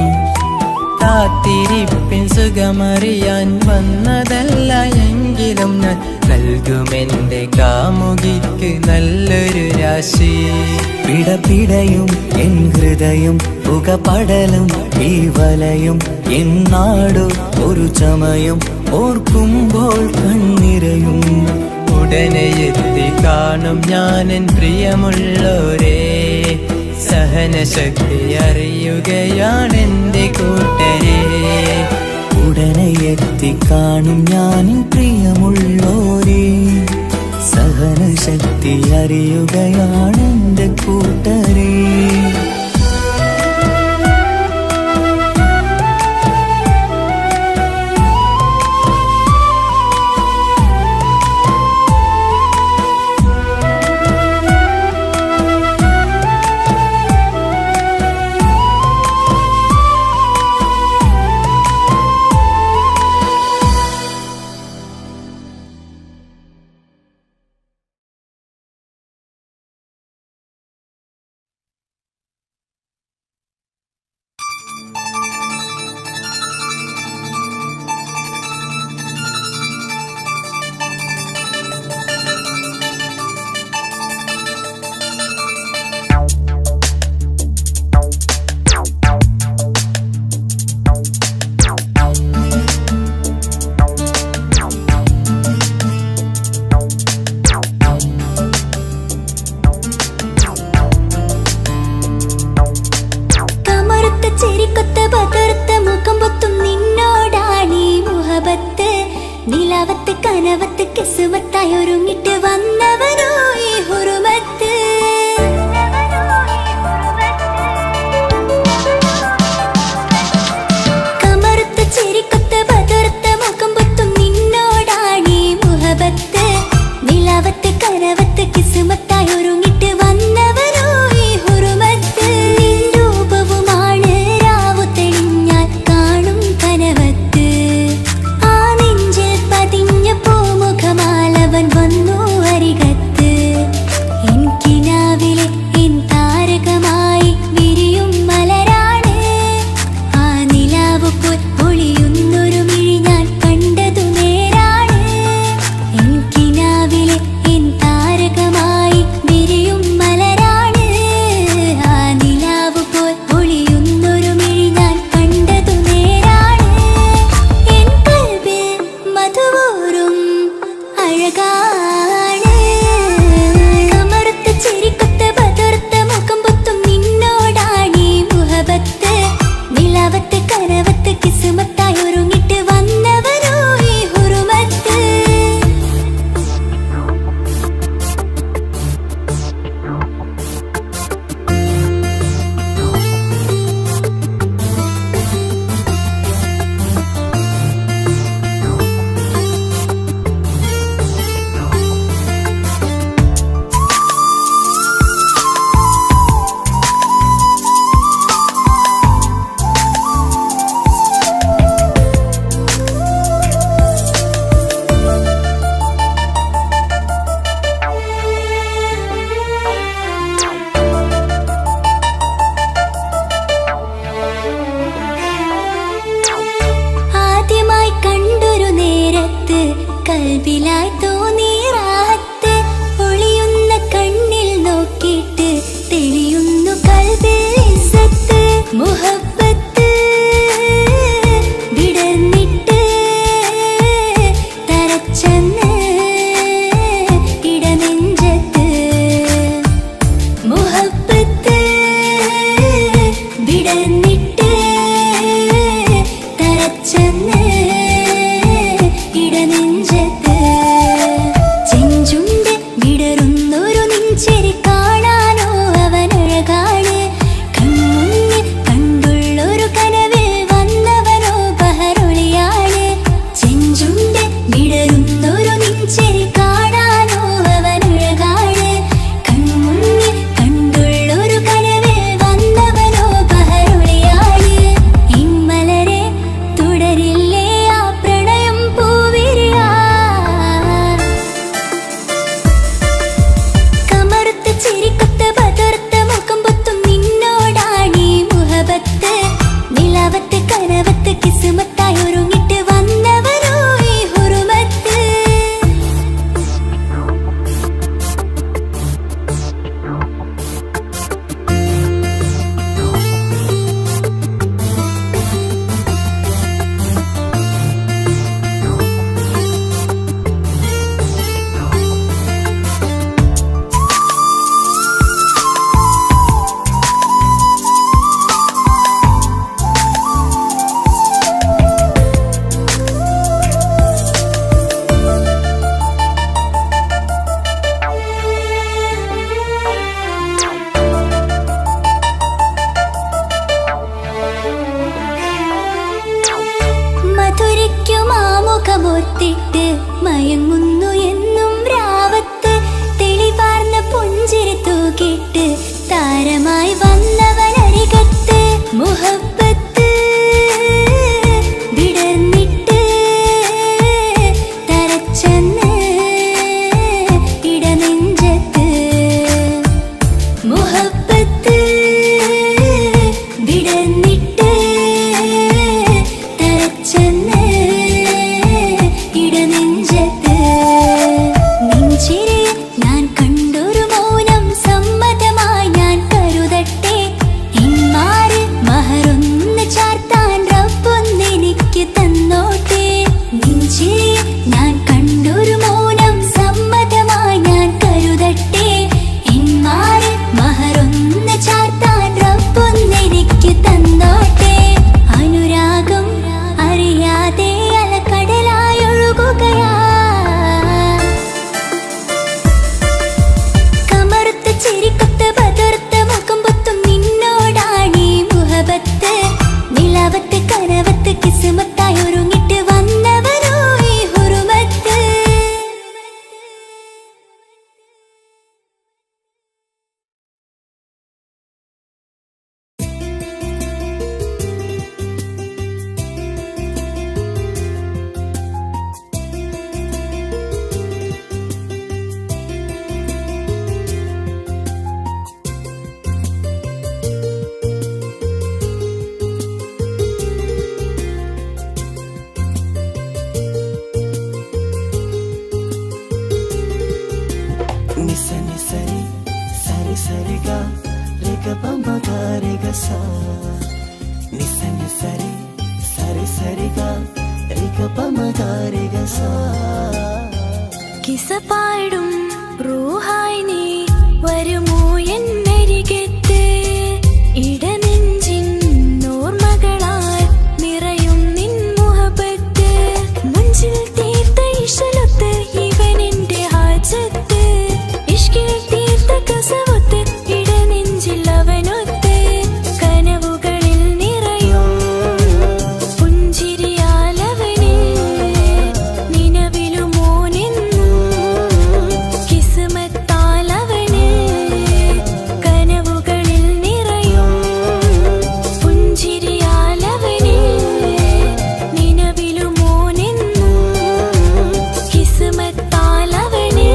Speaker 4: കാത്തിരിപ്പിൻ സുഖമറിയാൻ വന്നതല്ല എങ്കിലും ഞാൻ നൽകുമെൻ്റെ കാമുകിക്ക് നല്ലൊരു രാശി.
Speaker 1: പിടപിടയും എൻ ഹൃദയം പുകപടലും ഈ വലയും എന്നാടു ഒരു ചമയം ഓർക്കുമ്പോൾ കണ്ണിരയും.
Speaker 4: ഉടനെ എത്തി കാണും ഞാനെൻ പ്രിയമുള്ളോരേ, സഹനശക്തി അറിയുകയാണെൻ്റെ കൂട്ടരെ.
Speaker 1: ഉടനെ എത്തിക്കാണും ഞാനും പ്രിയമുള്ളോരേ, സഹനശക്തി അറിയുകയാണെൻ്റെ കൂട്ടരേ.
Speaker 2: നിലാവത്ത് കനവത്ത് കിസുമത്തായി ഒരുങ്ങിട്ട് വന്നവനോ ഈ ഹുറുമത്ത്. കമറുത്ത ചിരിക്കൊത്ത ബദർത്ത മുഖം പൊത്തും നിന്നോടാണീ മുഹബത്ത്. നിലാവത്ത് കനവത്ത് കിസുമത്തായി ഒരുങ്ങിട്ട് വന്നവനോ ഈ ഹുറുമത്ത്. നിൻ രൂപവുമാണ് രാവു തെളിഞ്ഞാൽ കാണും കനവത്ത്. ആ നെഞ്ചിൽ പതിഞ്ഞ പൂമുഖമാലവൻ വന്നു അരികത്ത്. എൻ കിനാവിലെ എൻ താരകമായി വിരിയും മലരാണ്. ആ നിലാവ് പോൽ ഒളിയുന്നൊരു മിഴി ഞാൻ കണ്ടതു നേരാണ്. എൻ കിനാവിലെ എൻ താരകമായി വിരിയും മലരാണ്. ആ നിലാവ് പോൽ ഒളിയുന്നൊരു മിഴി ഞാൻ കണ്ടതു നേരാണ്. എൻ കൽബിൽ മധുവൂറും അഴകാണ്.
Speaker 1: നിസ നിസരി സരി സരി ഗ രി ഗ പ മ ഗ രി ഗ സ നിസ നിസരി സരി സരി ഗ രി ഗ പ മ ഗ രി ഗ സ
Speaker 2: കിസ പാടും റൂഹായി നീ വരുമോ എന്നരികത്ത് ഇടനെഞ്ചിൻ ഓർമ്മകളാൽ നിറയും നിൻ മുഹബത്ത് മുഞ്ചിൽ തീർത്ത ഇശലൊത്ത് ഇവൻ എന്റെ ഹാജത്ത് ഇഷ്കിൽ തീർത്ത കസവൊത്ത് ഇടനെഞ്ചിൽ അവനൊത്ത് കനവുകളിൽ നിറയും പുഞ്ചിരിയാലവന് നിലവിലുമോനെന്നും കിസ്മത്താലവന് കനവുകളിൽ നിറയും പുഞ്ചിരിയാലവന് നിലവിലുമോനെന്നും കിസ്മത്താലവന്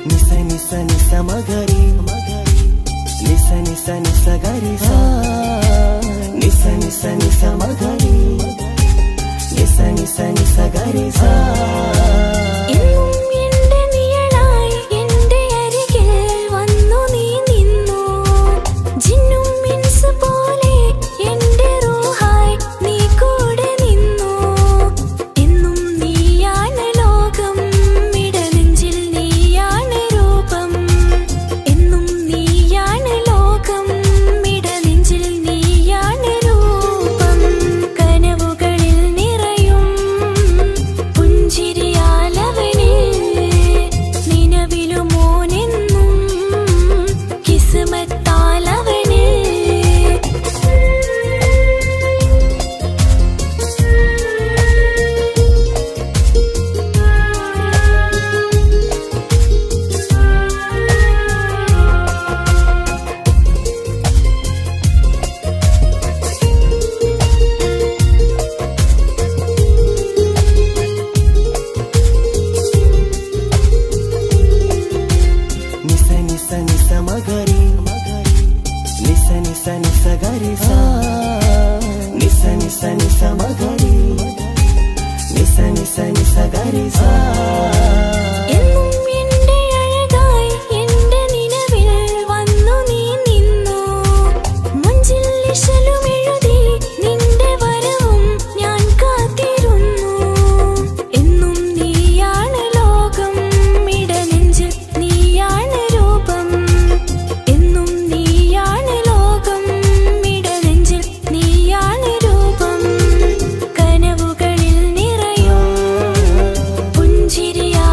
Speaker 1: നിസ നിസ നിസ മഗരി നിസ നിസ നിസ ഗരി സ നിസ നിസ നിസ മഗരി നിസ നിസ നിസ ഗരി സ
Speaker 2: എന്നും എന്റെ നിഴലായി എന്റെ അരികിൽ വന്നു നീ നിന്നു ജിന്നും മിൻസ് പോലെ എന്റെ റൂഹായി നീ കൂടെ നിന്നു എന്നും നീയാണ് ലോകം ഇടനെഞ്ചിൽ നീയാണ് രൂപം എന്നും നീയാണ് ലോകം ഇടനെഞ്ചിൽ നീയാണ് രൂപം കനവുകളിൽ നിറയും പുഞ്ചിരിയാലവന് നിലവിലുമോനെന്നും കിസ്മത്താലവന്
Speaker 1: നിസ നിസ നിസ മഗരി നിസ നിസ നിസ ഗരി സ നിസ നിസ നിസ മഗരി നിസ നിസ നിസ ഗരി സ
Speaker 2: എന്നും എന്റെ അഴകായി എന്റെ നിലവിൽ വന്നു നീ നിന്നു മുഞ്ചിൽ ഇശലും എഴുതി നിന്റെ വരവും ഞാൻ കാത്തിരുന്നു എന്നും നീയാണ് ലോകം ഇടനെഞ്ചിൽ നീയാണ് രൂപം എന്നും നീയാണ് ലോകം ഇടനെഞ്ചിൽ നീയാണ് രൂപം കനവുകളിൽ നിറയും പുഞ്ചിരിയാ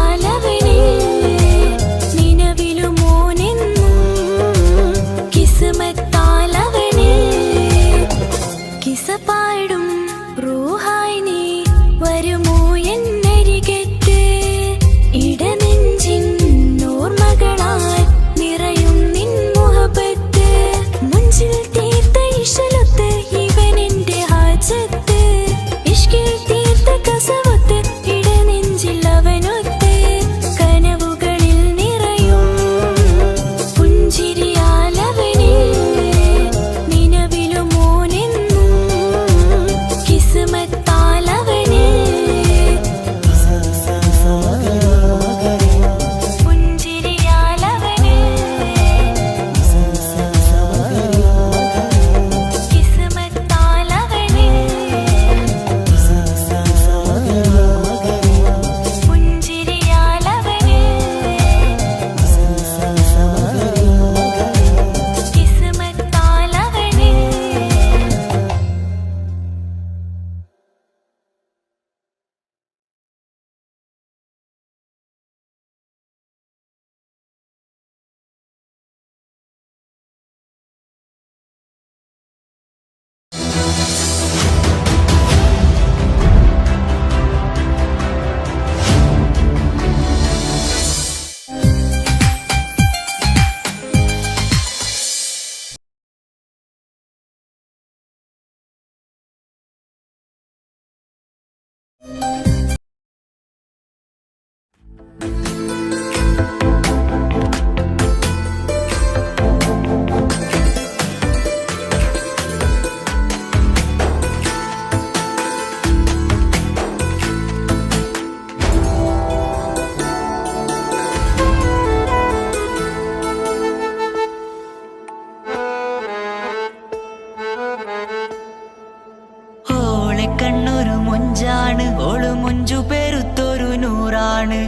Speaker 1: ഓളെ കണ്ണൊരു മൊഞ്ചാണ്, ഓള് മൊഞ്ചു പെരുത്തൊരു നൂറാണ്.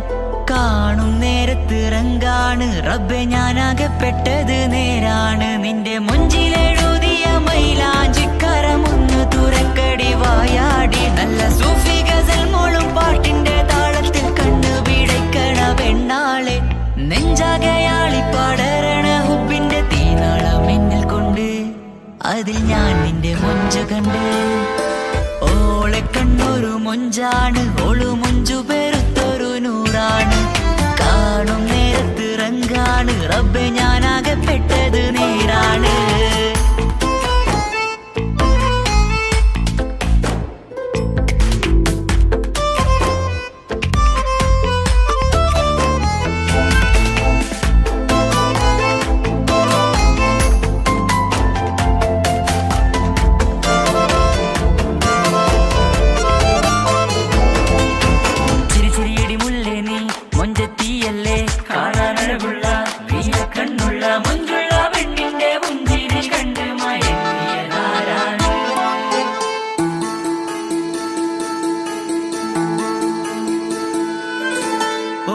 Speaker 1: കാണും നേരത്ത് റങ്കാണ്, റബ്ബെ ഞാനാകപ്പെട്ടത് നേരാണ്. നിന്റെ മൊഞ്ചിലെഴുതിയ മൈലാഞ്ചിക്കരമൊന്ന് തുറക്കടി വായാടി. നല്ല സൂഫി ഗസൽ മോളും പാട്ടിന്റെ താളത്തിൽ കണ്ണു പിടയ്ക്കണ പെണ്ണാളെ. നെഞ്ചാകയാളി പടരണ ഹുബിന്റെ തീനാളം എന്നിൽ കൊണ്ട്, അതിൽ ഞാൻ നിന്റെ മൊഞ്ച് കണ്ട്. ഓളെ കണ്ണൊരു മൊഞ്ചാണ്, ഓളു മൊഞ്ചു പെരുത്തൊരു നൂറാണ്. കാണും നേരത്ത് റങ്കാണ്, റബ്ബെ ഞാനാകപ്പെട്ടത് നേരാണ്.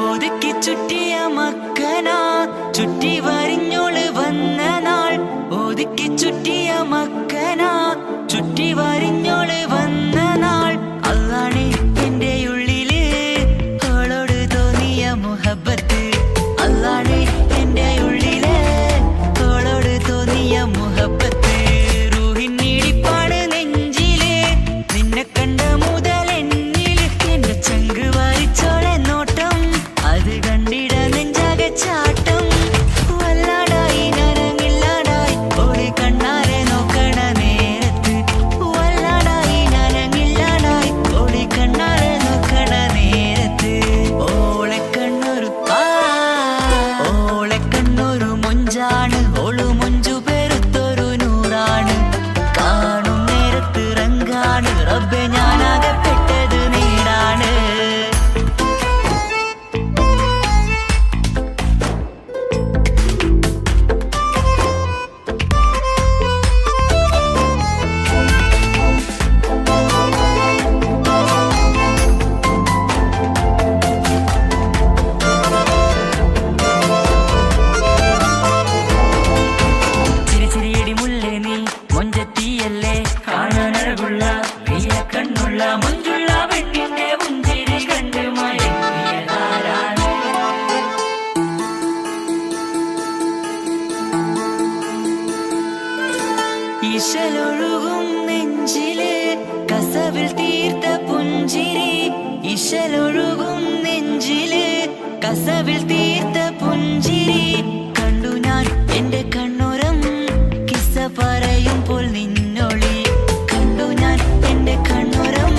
Speaker 1: ഒതുക്കി ചുറ്റിയ മക്കനാ ചുറ്റി വരിഞ്ഞോള് വന്ന നാൾ. ഒതുക്കി ചുറ്റിയ മക്കനാ ചുറ്റി വരിഞ്ഞോള് വന്ന നാൾ. അതാണ് എന്റെ ഉള്ളില് അവളോട് തോന്നിയ മുഹബത്ത്. അതാണ് എന്റെ ഉള്ളില് അവളോട് തോന്നിയ മുഹബത്ത്. റൂഹിന്നിടിപ്പാണ് നെഞ്ചില്, നിന്നെ കണ്ട മുതൽ എന്നില്. എന്റെ ചങ്ക് വാരിച്ചോളെ നോട്ടം, അത് കണ്ടിട നെഞ്ചാകെ ചാട്ടം. വല്ലാടായി നനങ്ങില്ലാടായി ഓടി കണ്ണാരെ നോക്കണ നേരത്ത്. വല്ലാടായി നനങ്ങില്ലാടായി ഓടി കണ്ണാരെ നോക്കണ നേരത്ത്. ഓളെ കണ്ണൊരു മൊഞ്ചാണ്, ഓളു മൊഞ്ചു പെരുത്തൊരു നൂറാണ്. കാണും നേരത്ത് റങ്കാണ്, റബ്ബെ ഞാനാകപ്പെട്ടത് നേരാണ്. ചിരിച്ചിരിയടി മുല്ലേ നീ മൊഞ്ചത്തിയല്ലേ, കാണാനഴകുള്ള നീയ കണ്ണുള്ള മൊഞ്ചുള്ള പെണ്ണിന്റെ പുഞ്ചിരി കണ്ട് മയങ്ങിയതാരാണ്. ഇശലൊഴുകും നെഞ്ചില് കസവിൽ തീർത്ത പുഞ്ചിരി. ഇശലൊഴുകും നെഞ്ചില് കസവിൽ തീർത്ത പുഞ്ചിരി. കണ്ടു ഞാൻ എന്റെ കണ്ണുരം കിസ്സ പറയുമ്പോൾ നിന്നൊളി. കണ്ടു ഞാൻ എന്റെ കണ്ണുരം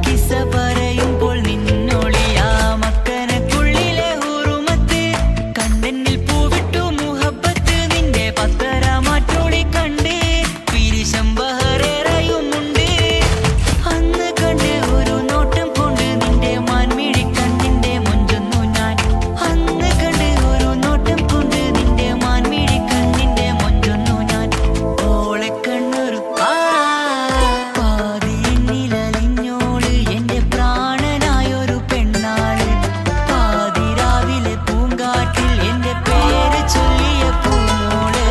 Speaker 1: കിസ്സ പറയുമ്പോൾ നിന്നൊളി. ആ മക്കനക്കുള്ളിലെ ഹുറുമത്ത് കണ്ടെന്നിൽ പൂവിട്ടു മുഹബത്ത്. നിന്റെ പത്തര മാറ്റോളി കണ്ട് പിരിശം ബഹറേറയുമുണ്ട്. അന്ന് കണ്ട് ഒരു നോട്ടം കൊണ്ട് നിന്റെ മാൻമിഴി കണ്ണിന്റെ മൊഞ്ചൊന്നു ഞാൻ. അന്ന് കണ്ട് ഒരു നോട്ടം കൊണ്ട് നിന്റെ മാൻമിഴി കണ്ണിന്റെ മൊഞ്ചൊന്നു ഞാൻ. ഓളെ കണ്ണൊരു പാതി എന്നിലലിഞ്ഞോള് എന്റെ പ്രാണനായൊരു പെണ്ണാള്. പാതി രാവിലെ പൂങ്കാട്ടിൽ എന്റെ പേര് ചൊല്ലിയ പൂമോള്.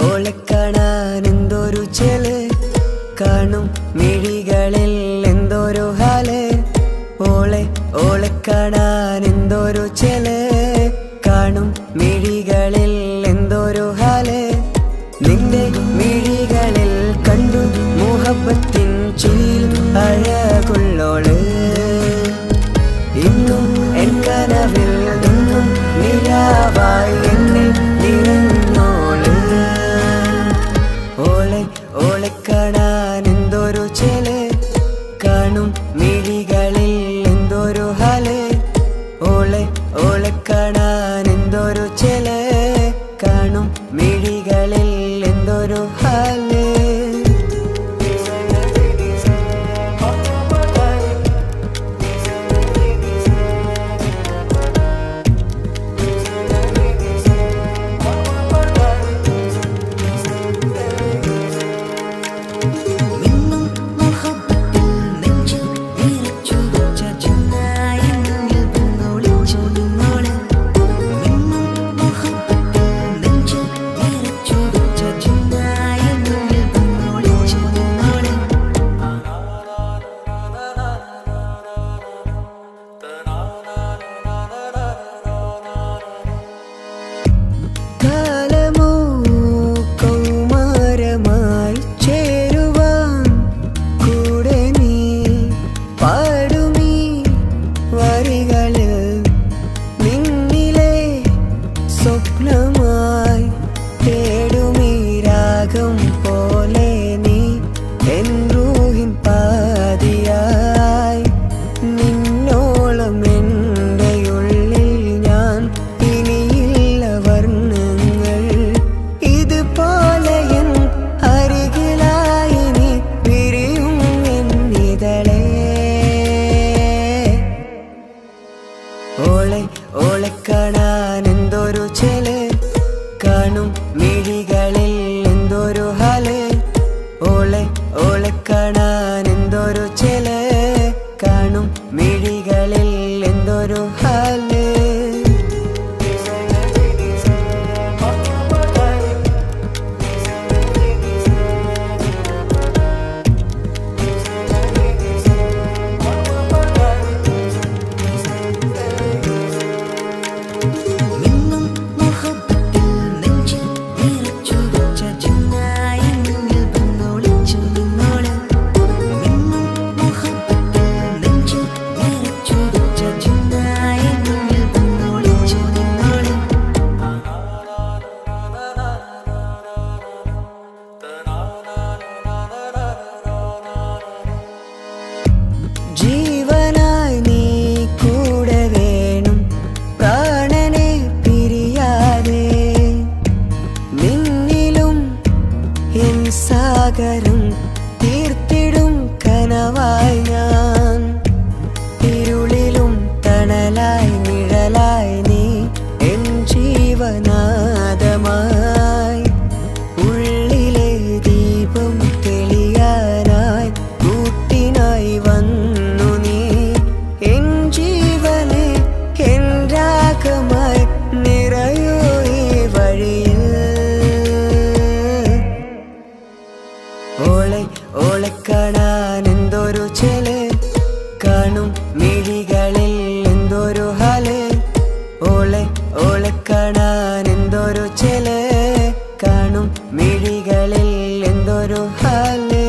Speaker 1: ഓളെ കാണാൻ എന്തൊരു ചെല്, കാണും മിഴികളിൽ എന്തൊരു ഹാല്. ഓളെ കാണാൻ എന്തൊരു ചെല്, കാണും മിഴികളിൽ എന്തൊരു ഹാല്. നിന്റെ മിഴികളിൽ കണ്ടു മുഹബത്തിൻ ചിരിയിൽ അഴകുള്ളോള്. റൂഹിൻ പാതിയായി നിന്നോളം എൻ്റെ ഉള്ളിൽ ഞാൻ ഇനിയില്ല വർണ്ണങ്ങൾ ഇതുപോലെ എൻ അരികിലായി നീ വിരിയും എന്നിതളേ ഓളെ കാണാൻ എന്തൊരു ചെല് കാണും മിഴികളിൽ എന്തൊരു ഹാല് ഓളെ കാണാൻ എന്തൊരു ചെല് കാണും മിഴികളിൽ എന്തൊരു ഹാല് ജീവനായി നീ കൂടെ വേണം പ്രാണനെ പിരിയാതെ നിന്നിലും എൻ സാഗരം തീർത്തിടും കനവായി ഞാൻ ഇരുളിലും തണലായി നിഴലായി നീ എൻ ജീവനാദമായി ഉള്ളിലെ ദീപം തെളിയാനായി കൂട്ടിനായി വന്നു നീ എൻ ജീവനെ എൻ രാഗമായി നിറയൂ ഈ വഴിയിൽ ഓളെ കാണാൻ എന്തൊരു ചെല് കാണും മിഴികളിൽ എന്തൊരു ഹാല് ഓളെ കാണാൻ എന്തൊരു ചെല് കാണും മിഴികളിൽ എന്തൊരു ഹാല്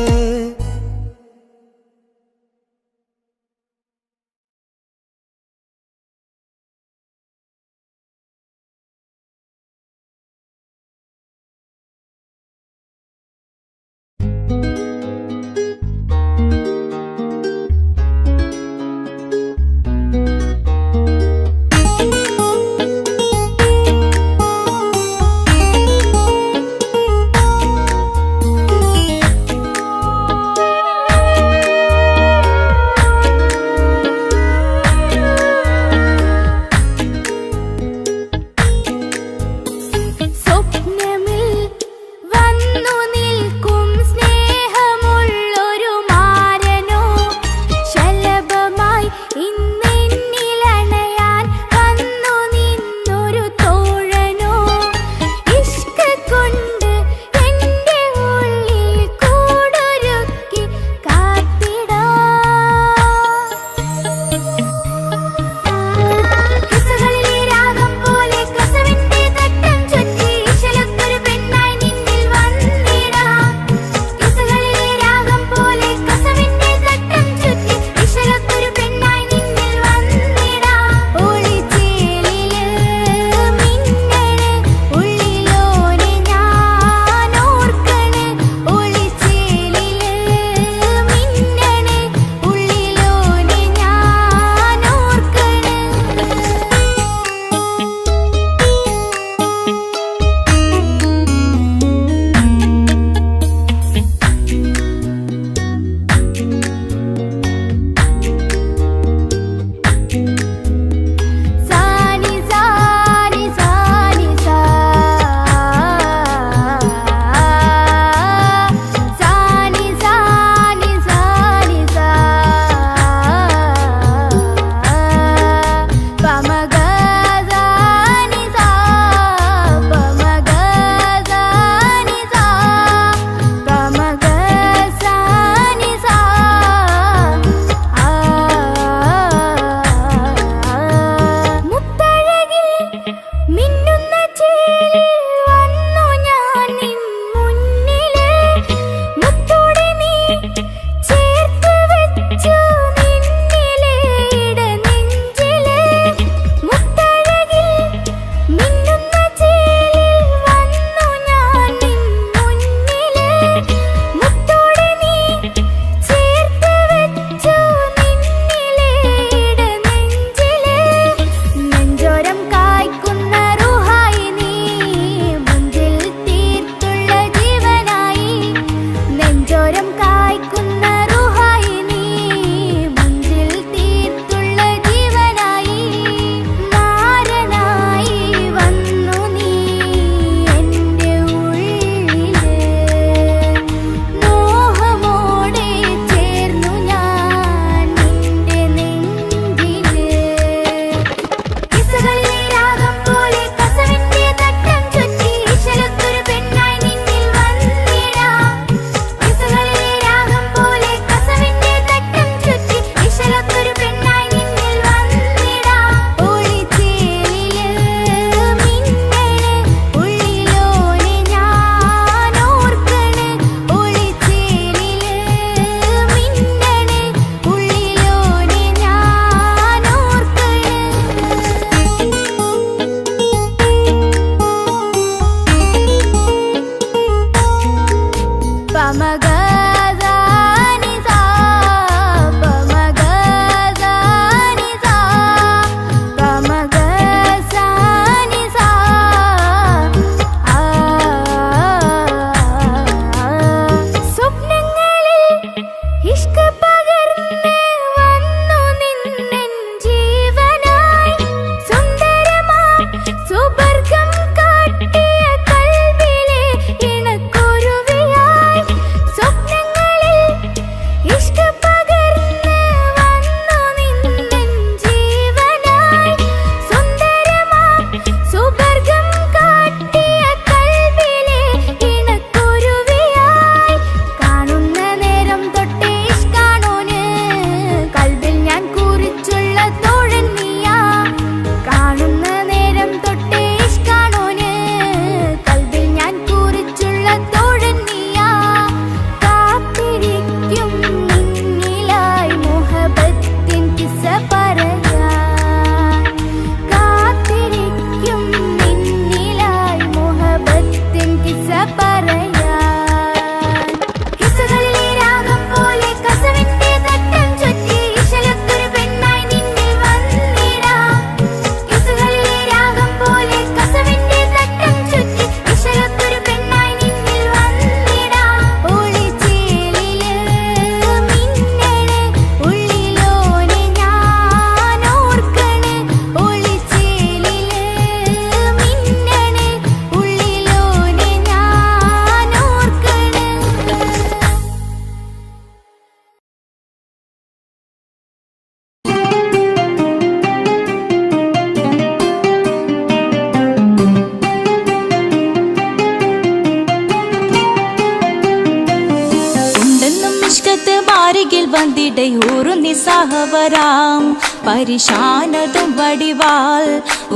Speaker 2: വാരികിൽ വന്നിടை ഊറുന്നി സഹവരാം പരിശാനതും വടിവാൾ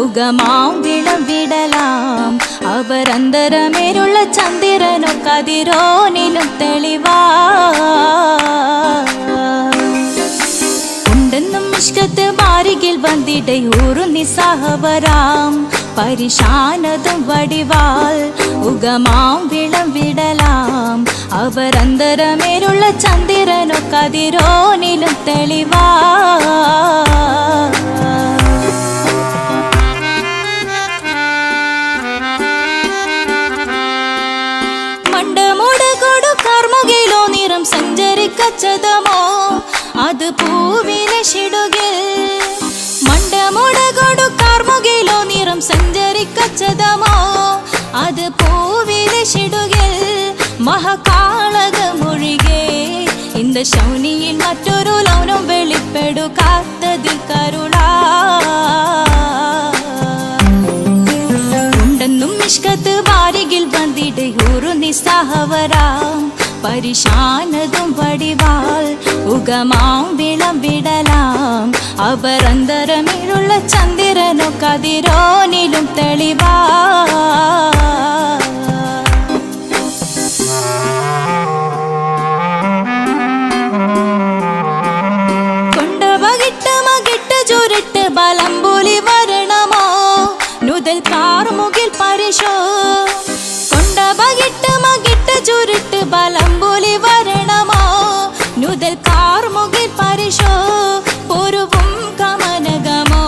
Speaker 2: ഉഗമാം വിളവിടലാം അവരന്തരമേലുള്ള ചന്ദ്രനോ കതിരോനിലും തെളിവാ ഉണ്ടെന്നും ഇഷ്കത്ത് വാരികിൽ വന്നിടை ഊറുന്നി സഹവരാം പരിശാനതും വടിവാൾ ഉഗമാം വിളവിടലാം അവരന്തരമേലുള്ള ചന്ദ്രനോ കതിരോനിലും തെളിവാ മണ്ടമുടകൊടു കർമുകിലോ നിറം സഞ്ചരിക്കച്ചതമോ അത് പൂവിലെ ഷിടുകിൽ മണ്ടമുടകൊടു കർമുകിലോ നിറം സഞ്ചരിക്കച്ചതമോ അത് പൂവിലെ ഷിടുകിൽ മഹകാളകമൊഴികെ இந்த ശൗനിയിൽ മറ്റൊരു ലൗനം വെളിപ്പെടുക്കാത്തതിൽ കരുളാ ഉണ്ടെന്നും ഇഷ്കത്ത് വാരികിൽ വന്നിടை ഊറുന്നി സഹവരാം പരിശാനതും വടിവാൾ ഉഗമാം വിളവിടലാം അവരന്തരമിഴുള്ള ചന്ദ്രനോ കതിരോനിലും തെളിവാ കൊണ്ടവകിട്ട് മകിട്ട് ചുരുട്ട് ബലംപുലി വരണമോ നുതൽ കാർമുകിൽ പരിശോ കൊണ്ടവകിട്ട് മകിട്ട് ചുരുട്ട് ബലംപുലി വരണമോ നുതൽ കാർമുകിൽ പരിശോ പൊരുവും കമനകമോ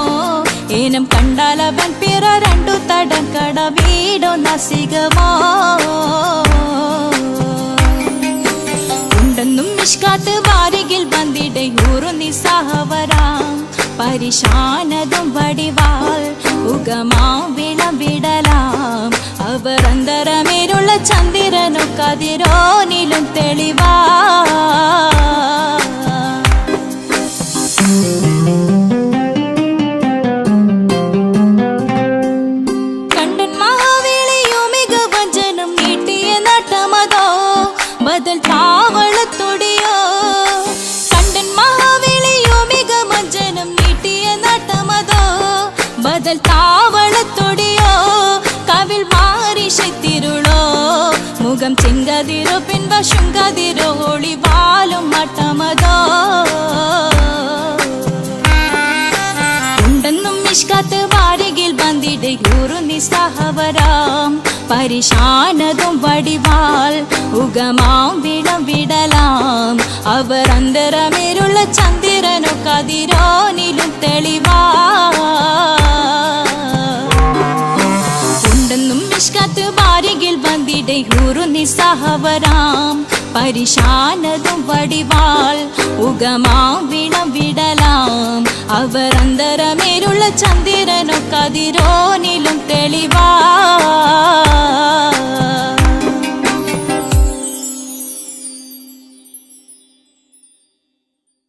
Speaker 2: ഏനം കണ്ടാലവൻ പിറ രണ്ടു തടക്കട വീടോ നസികമോ ഉണ്ടെന്നും ഇഷ്കാത്ത് വാരികിൽ വന്നിടை ഊറുന്നി സഹവരാം പരിശാനതും വടിവാൾ ഉഗമാം വിളവിടലാം അവരന്തരമേലുള്ള ചന്ദ്രനോ കതിരോനിലും തെളിവാ കണ്ടൻ മഹാവേളിയോ മികവഞ്ചനം നീട്ടിയ നട്ടമതോ ബദൽ താവളത്തൊടിയോ കണ്ടൻ മഹാവേളിയോ മികവഞ്ചനം നീട്ടിയ നട്ടമതോ ബദൽ താവളത്തൊടിയോ കവിൽ മാറി ശത്തിരുളോ മുഖം ചെങ്കതിരോ പിൻവശം കതിരോ ഒളിവാലും മട്ടമതോ ഉണ്ടെന്നും ഇഷ്കത്ത് വാരികിൽ വന്നിടை ഊറുന്നി സഹവരാം പരിശാനതും വടിവാൾ ഉഗമാം വിളവിടലാം അവരന്തരമേലുള്ള ചന്ദ്രനോ കതിരോനിലും തെളിവാ ഉണ്ടെന്നും ഇഷ്കത്ത് വാരികിൽ വന്നിടை ഊറുന്നി സഹവരാം പരിശാനതും വടിവാൾ ഉഗമാം വിളവിടലാം അവരന്തരമേലുള്ള ചന്ദ്രനോ കതിരോനിലും തെളിവാ